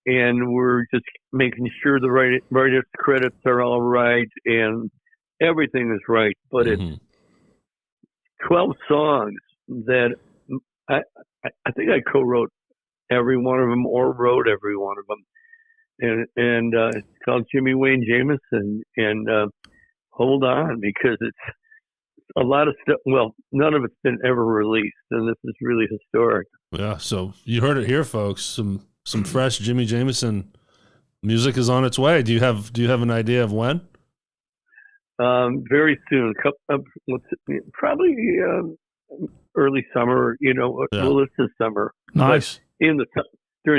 Speaker 6: And we're just making sure the writer's credits are all right and everything is right, but it's 12 songs that I think I co-wrote every one of them or wrote every one of them, and it's called Jimi Wayne Jamison. And hold on, because it's a lot of stuff. Well, none of it's been ever released, and this is really historic.
Speaker 3: Yeah, so you heard it here, folks. Some fresh Jimi Jamison music is on its way. Do you have an idea of when?
Speaker 6: Very soon, probably early summer. Well, it's this summer.
Speaker 4: Nice.
Speaker 6: During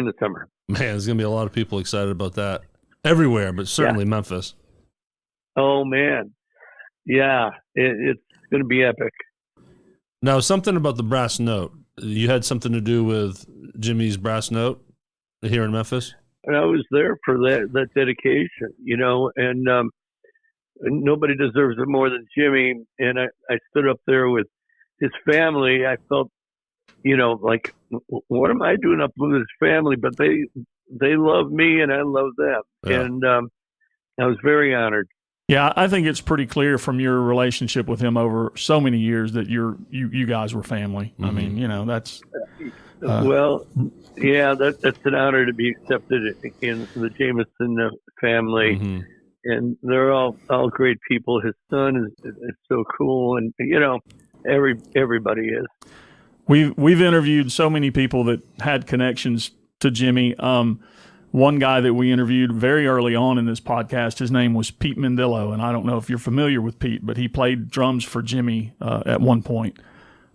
Speaker 6: the summer.
Speaker 3: Man, there's gonna be a lot of people excited about that everywhere, but certainly Memphis.
Speaker 6: Oh man, yeah, it's gonna be epic.
Speaker 3: Now, something about the brass note. You had something to do with Jimmy's brass note here in Memphis.
Speaker 6: And I was there for that dedication, and. Nobody deserves it more than Jimmy. And I stood up there with his family. I felt, like, what am I doing up with his family? But they love me and I love them. Yeah. And I was very honored.
Speaker 4: Yeah, I think it's pretty clear from your relationship with him over so many years that you guys were family. Mm-hmm. I mean, that's...
Speaker 6: well, yeah, that's an honor to be accepted in the Jamison family. Mm-hmm. And they're all great people. His son is so cool, and everybody is.
Speaker 4: We've interviewed so many people that had connections to Jimmy. One guy that we interviewed very early on in this podcast, his name was Pete Mendillo, and I don't know if you're familiar with Pete, but he played drums for Jimmy at one point.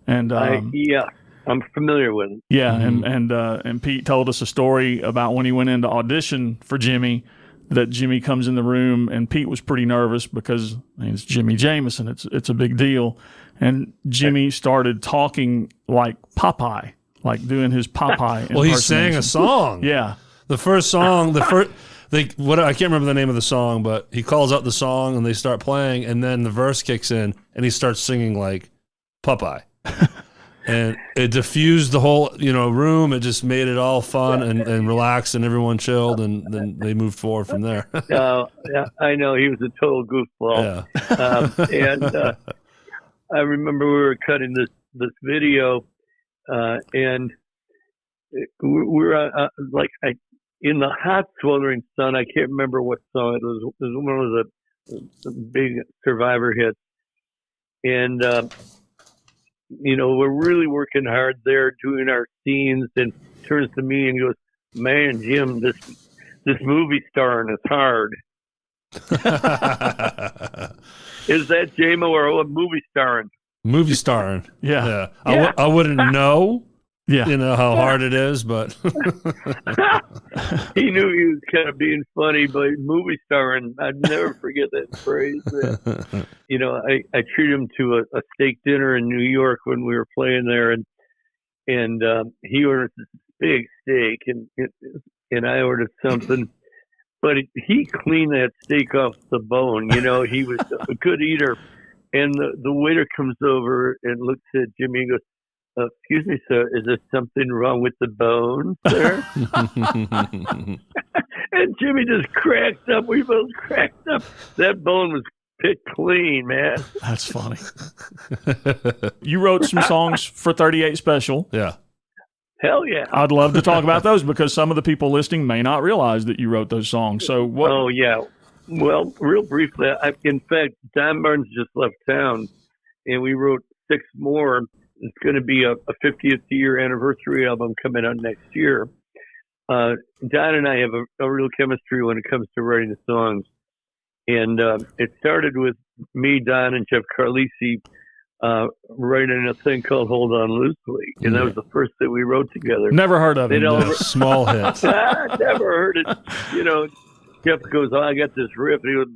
Speaker 4: And
Speaker 6: yeah, I'm familiar with him.
Speaker 4: Yeah, and Pete told us a story about when he went in to audition for Jimmy, that Jimmy comes in the room, and Pete was pretty nervous because it's Jimi Jamison. It's a big deal. And Jimmy started talking like Popeye, like doing his Popeye.
Speaker 3: Well, he sang a song.
Speaker 4: Yeah.
Speaker 3: The first song, I can't remember the name of the song, but he calls out the song and they start playing, and then the verse kicks in and he starts singing like Popeye. And it diffused the whole, room. It just made it all fun and relaxed, and everyone chilled, and then they moved forward from there.
Speaker 6: Yeah, I know he was a total goofball.
Speaker 3: Yeah.
Speaker 6: And I remember we were cutting this video, and we're in the hot, sweltering sun. I can't remember what song it was. It was one of the big Survivor hits, and we're really working hard there, doing our scenes. And turns to me and goes, "Man, Jim, this movie starring is hard." Is that J-Mo or what movie starring?
Speaker 3: Movie starring.
Speaker 4: Yeah.
Speaker 3: I wouldn't know.
Speaker 4: Yeah.
Speaker 3: How hard it is, but
Speaker 6: he knew he was kind of being funny, but movie starring, I'd never forget that phrase. I treated him to a steak dinner in New York when we were playing there, and he ordered this big steak, and I ordered something, but he cleaned that steak off the bone. He was a good eater, and the waiter comes over and looks at Jimmy and goes, "Excuse me, sir, is there something wrong with the bone, sir?" And Jimmy just cracked up. We both cracked up. That bone was picked clean, man.
Speaker 4: That's funny. You wrote some songs for 38 Special.
Speaker 3: Yeah.
Speaker 6: Hell yeah.
Speaker 4: I'd love to talk about those because some of the people listening may not realize that you wrote those songs. So what?
Speaker 6: Oh, yeah. Well, real briefly, in fact, Don Barnes just left town, and we wrote 6 more. It's going to be a 50th year anniversary album coming out next year. Don and I have a real chemistry when it comes to writing the songs. And it started with me, Don, and Jeff Carlisi writing a thing called Hold On Loosely. And that was the first that we wrote together.
Speaker 4: Never heard of it.
Speaker 3: Small hit.
Speaker 6: I never heard it. Jeff goes, "Oh, I got this riff." And he was,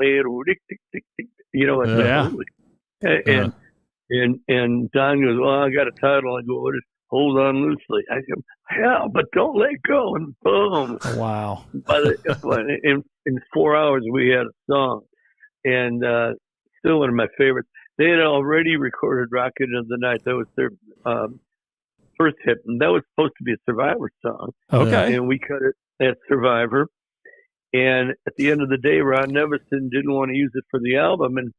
Speaker 6: And Don goes, "Well, I got a title." I go, "What is Hold On Loosely?" I go, "Hell, but don't let go." And boom.
Speaker 4: Wow.
Speaker 6: In 4 hours, we had a song. And still one of my favorites. They had already recorded Rocket of the Night. That was their first hit. And that was supposed to be a Survivor song.
Speaker 4: Okay.
Speaker 6: And we cut it at Survivor. And at the end of the day, Ron Nevison didn't want to use it for the album. And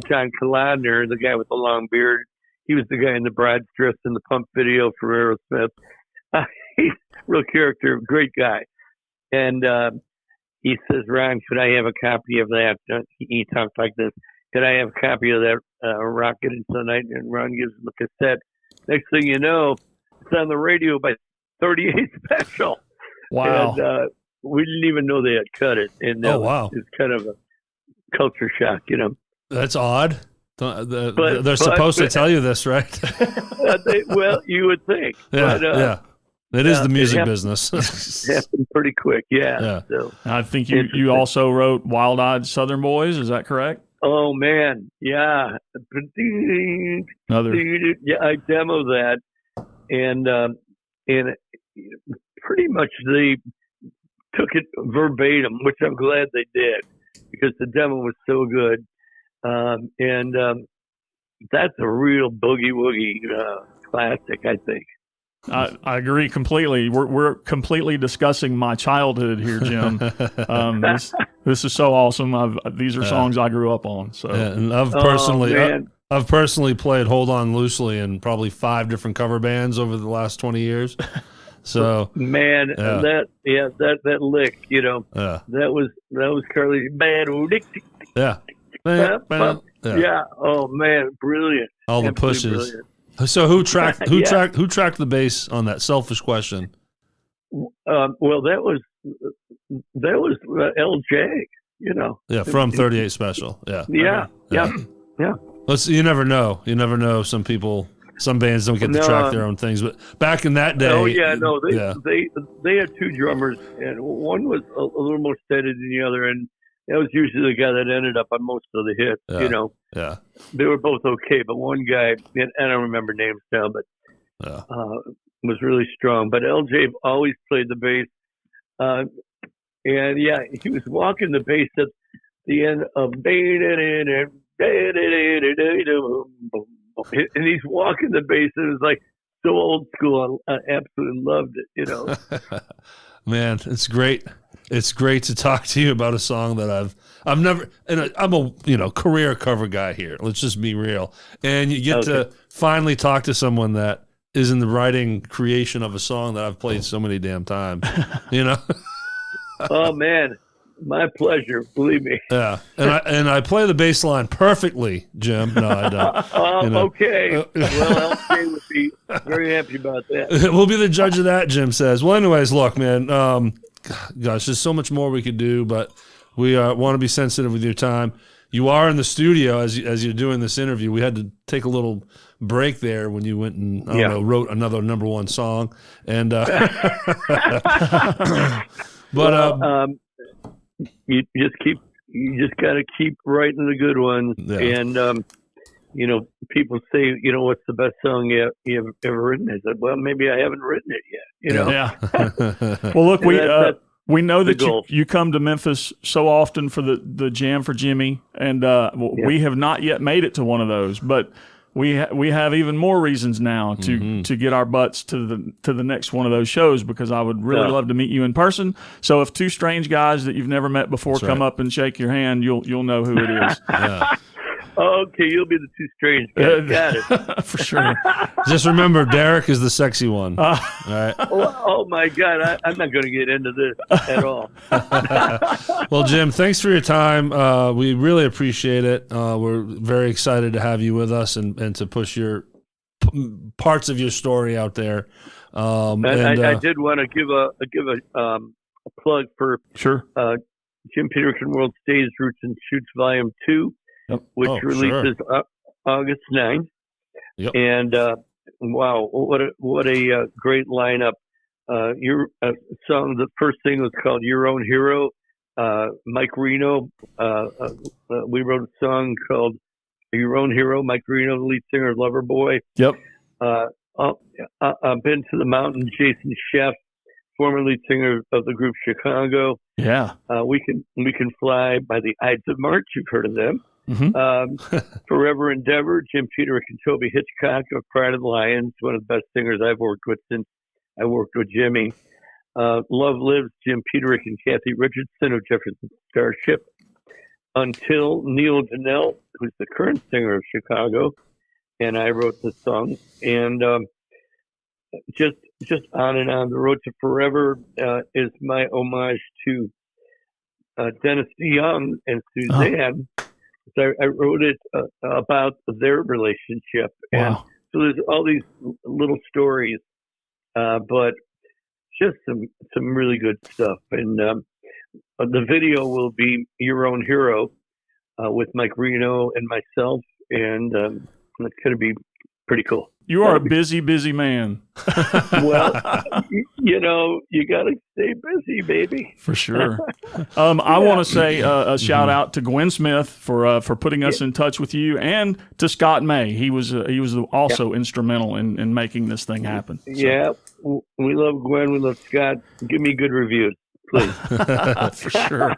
Speaker 6: John Kalodner, the guy with the long beard, he was the guy in the bride's dress in the Pump video for Aerosmith. He's a real character, great guy. And he says, "Ron, could I have a copy of that?" He talked like this. "Could I have a copy of that Rocket into the Night?" And Ron gives him a cassette. Next thing you know, it's on the radio by 38 Special.
Speaker 4: Wow.
Speaker 6: And we didn't even know they had cut it. And
Speaker 3: wow.
Speaker 6: It's kind of a culture shock,
Speaker 3: That's odd. They're supposed to tell you this, right?
Speaker 6: Well, you would think.
Speaker 3: Yeah,
Speaker 6: but,
Speaker 3: it is the music business.
Speaker 6: It happened pretty quick, yeah. So,
Speaker 4: I think you also wrote Wild-Eyed Southern Boys. Is that correct?
Speaker 6: Oh, man, yeah. Yeah, I demoed that, and pretty much they took it verbatim, which I'm glad they did, because the demo was so good. And that's a real boogie-woogie classic, I think.
Speaker 4: I agree completely. We're completely discussing my childhood here, Jim. This is so awesome. These are songs I grew up on. So,
Speaker 3: and I've personally played "Hold On Loosely" in probably 5 different cover bands over the last 20 years. So,
Speaker 6: man, that lick, that was Carly's bad.
Speaker 3: Yeah.
Speaker 6: Yeah. Oh man, brilliant.
Speaker 3: All the
Speaker 6: Absolutely
Speaker 3: pushes.
Speaker 6: brilliant.
Speaker 3: So who tracked the bass on that? Selfish question.
Speaker 6: Well, that was LJ.
Speaker 3: Yeah, from 38 Special. Yeah.
Speaker 6: Yeah.
Speaker 3: Let's. You never know. Some bands don't get to track their own things, but back in that day.
Speaker 6: Oh yeah, no, they had two drummers, and one was a little more steady than the other, and that was usually the guy that ended up on most of the hits.
Speaker 3: Yeah.
Speaker 6: They were both okay, but one guy, and I don't remember names now, but was really strong. But LJ always played the bass, and yeah, he was walking the bass at the end of and he's walking the bass, and it was like so old school. I absolutely loved it.
Speaker 3: Man, it's great. It's great to talk to you about a song that I've never, and I'm a career cover guy here. Let's just be real. And you get to finally talk to someone that is in the writing creation of a song that I've played so many damn times.
Speaker 6: Oh man, my pleasure. Believe me.
Speaker 3: Yeah, and I play the bass line perfectly, Jim. No, I don't.
Speaker 6: Okay. Well, LJ would be very happy about that.
Speaker 3: We'll be the judge of that, Jim says. Well, anyways, look, man. Gosh, there's so much more we could do, but we want to be sensitive with your time. You are in the studio as you're doing this interview. We had to take a little break there when you went and wrote another number one song, and
Speaker 6: you just got to keep writing the good ones, and people say, what's the best song you've ever written? I said, well, maybe I haven't written it yet.
Speaker 4: Yeah. Well, look, we know that you come to Memphis so often for the Jam for Jimmy, and we have not yet made it to one of those, but we have even more reasons now to get our butts to the next one of those shows, because I would really love to meet you in person. So if two strange guys that you've never met before come up and shake your hand, you'll know who it is.
Speaker 3: Yeah.
Speaker 6: Okay, you'll be the two strange guys. Got it.
Speaker 4: For sure.
Speaker 3: Just remember, Derrick is the sexy one. All right.
Speaker 6: Oh my God, I'm not going to get into this at all.
Speaker 3: Well, Jim, thanks for your time. We really appreciate it. We're very excited to have you with us and to push your parts of your story out there.
Speaker 6: I did want to give a plug for Jim Peterick and World Stage Roots and Shoots Volume 2. Which releases August 9th.
Speaker 3: Yep.
Speaker 6: And wow, what a great lineup. Your song, the first thing was called Your Own Hero. Mike Reno, we wrote a song called Your Own Hero. Mike Reno, the lead singer of Loverboy.
Speaker 4: Yep.
Speaker 6: I've been to the Mountain. Jason Chef, former lead singer of the group Chicago.
Speaker 4: Yeah.
Speaker 6: We can fly by the Ides of March. You've heard of them.
Speaker 3: Mm-hmm.
Speaker 6: Forever Endeavor, Jim Peterik and Toby Hitchcock of Pride of the Lions, one of the best singers I've worked with since I worked with Jimmy. Love Lives, Jim Peterick and Kathy Richardson of Jefferson Starship. Until, Neil Janelle, who's the current singer of Chicago, and I wrote the song. And just on and on. The Road to Forever is my homage to Dennis DeYoung and Suzanne. So I wrote it about their relationship. And so there's all these little stories, but just some really good stuff. And the video will be Your Own Hero with Mike Reno and myself, and it's going to be pretty cool.
Speaker 4: You are a busy man.
Speaker 6: Well, you got to stay busy, baby.
Speaker 4: For sure. I want to say a shout out to Gwen Smith for putting us in touch with you, and to Scott May. He was also instrumental in making this thing happen. So.
Speaker 6: Yeah, we love Gwen. We love Scott. Give me good reviews, please.
Speaker 4: For sure.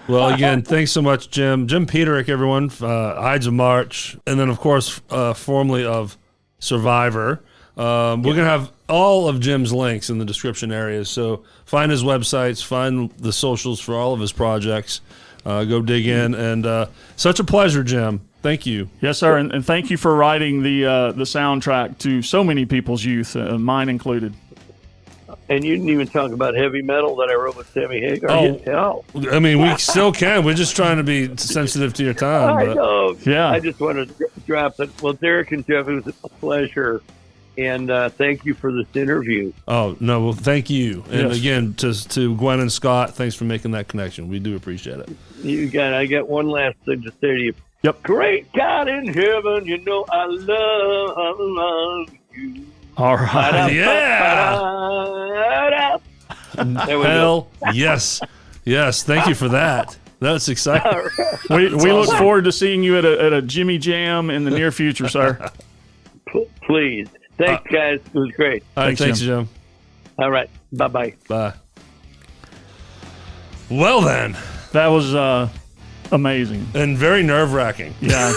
Speaker 3: Well, again, thanks so much, Jim. Jim Peterick, everyone. Ides of March, and then of course, formerly of Survivor. We're going to have all of Jim's links in the description areas. So find his websites, find the socials for all of his projects. Go dig in. And such a pleasure, Jim. Thank you.
Speaker 4: Yes, sir. And thank you for writing the soundtrack to so many people's youth, mine included.
Speaker 6: And you didn't even talk about heavy metal that I wrote with Sammy Hagar.
Speaker 3: I mean, we still can. We're just trying to be sensitive to your time.
Speaker 6: I know.
Speaker 4: Yeah.
Speaker 6: I just wanted to drop it. Well, Derrick and Jeff, it was a pleasure. And thank you for this interview.
Speaker 3: Oh, no, well, thank you. And
Speaker 4: Yes.
Speaker 3: again, to Gwen and Scott, thanks for making that connection. We do appreciate it.
Speaker 6: I got one last thing to say to you.
Speaker 4: Yep.
Speaker 6: Great God in heaven, you know I love you.
Speaker 4: All right.
Speaker 3: Yeah.
Speaker 6: There we go.
Speaker 3: Hell, yes. Yes, thank you for that. That's exciting.
Speaker 4: We look forward to seeing you at a Jimmy Jam in the near future, sir.
Speaker 6: Please. Thanks, guys. It was great.
Speaker 3: All right, thanks,
Speaker 4: Jim.
Speaker 3: Jim.
Speaker 6: All right. Bye-bye.
Speaker 3: Bye. Well, then.
Speaker 4: That was amazing.
Speaker 3: And very nerve-wracking.
Speaker 4: Yeah.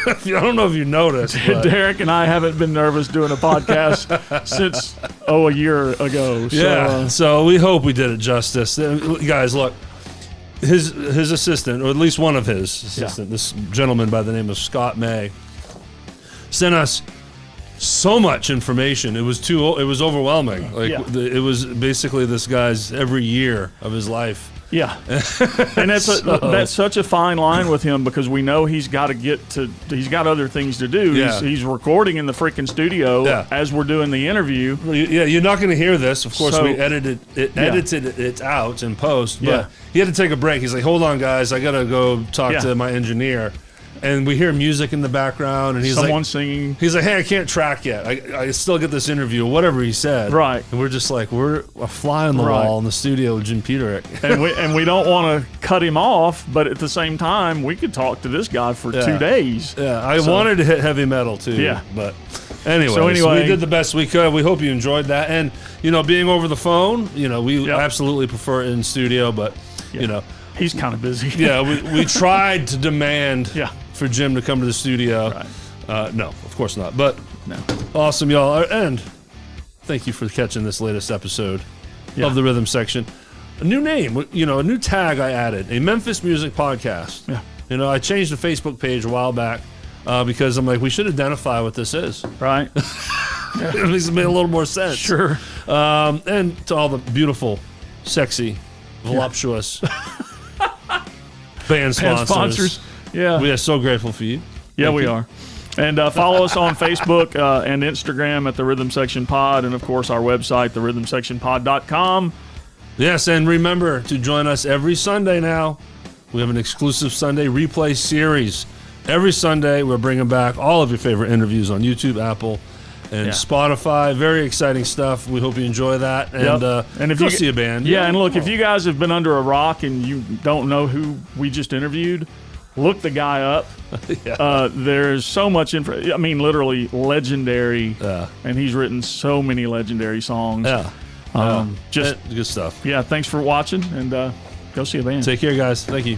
Speaker 3: I don't know if you noticed. But...
Speaker 4: Derek and I haven't been nervous doing a podcast since, a year ago. So,
Speaker 3: yeah. So we hope we did it justice. Guys, look. His assistant, or at least one of his assistant, this gentleman by the name of Scott May, sent us so much information. It was overwhelming. It was basically this guy's every year of his life.
Speaker 4: Yeah, and that's such a fine line with him because we know he's got other things to do.
Speaker 3: Yeah.
Speaker 4: He's recording in the freaking studio as we're doing the interview.
Speaker 3: Yeah, you're not going to hear this. Of course, we edited it out in post, but he had to take a break. He's like, "Hold on, guys, I got to go talk to my engineer." And we hear music in the background, and he's
Speaker 4: someone singing.
Speaker 3: He's like, "Hey, I can't track yet. I still get this interview," whatever he said.
Speaker 4: Right.
Speaker 3: And we're just like, we're a fly on the wall in the studio with Jim Peterick.
Speaker 4: and we don't want to cut him off, but at the same time, we could talk to this guy for 2 days.
Speaker 3: Yeah, I wanted to hit heavy metal too.
Speaker 4: Yeah.
Speaker 3: But anyway, we did the best we could. We hope you enjoyed that. And, being over the phone, we absolutely prefer it in studio, but,
Speaker 4: he's kind of busy.
Speaker 3: Yeah, we tried to demand for Jim to come to the studio.
Speaker 4: Right.
Speaker 3: No, of course not. But
Speaker 4: no.
Speaker 3: Awesome, y'all. And thank you for catching this latest episode of the Rhythm Section. A new name, a new tag I added, a Memphis music podcast.
Speaker 4: Yeah.
Speaker 3: I changed the Facebook page a while back because I'm like, we should identify what this is.
Speaker 4: Right.
Speaker 3: At least it made a little more sense.
Speaker 4: Sure.
Speaker 3: And to all the beautiful, sexy, voluptuous band sponsors.
Speaker 4: Yeah.
Speaker 3: We are so grateful for you.
Speaker 4: Yeah,
Speaker 3: Thank
Speaker 4: we
Speaker 3: you.
Speaker 4: are. And follow us on Facebook and Instagram at The Rhythm Section Pod, and, of course, our website, therhythmsectionpod.com.
Speaker 3: Yes, and remember to join us every Sunday now. We have an exclusive Sunday replay series. Every Sunday, we're bringing back all of your favorite interviews on YouTube, Apple, and Spotify. Very exciting stuff. We hope you enjoy that. And if you see a band.
Speaker 4: Yeah, and look, if you guys have been under a rock and you don't know who we just interviewed, look the guy up. There's so much info. I mean, literally legendary. And he's written so many legendary songs.
Speaker 3: Yeah. Just good stuff.
Speaker 4: Yeah, thanks for watching, and go see a band.
Speaker 3: Take care, guys. Thank you.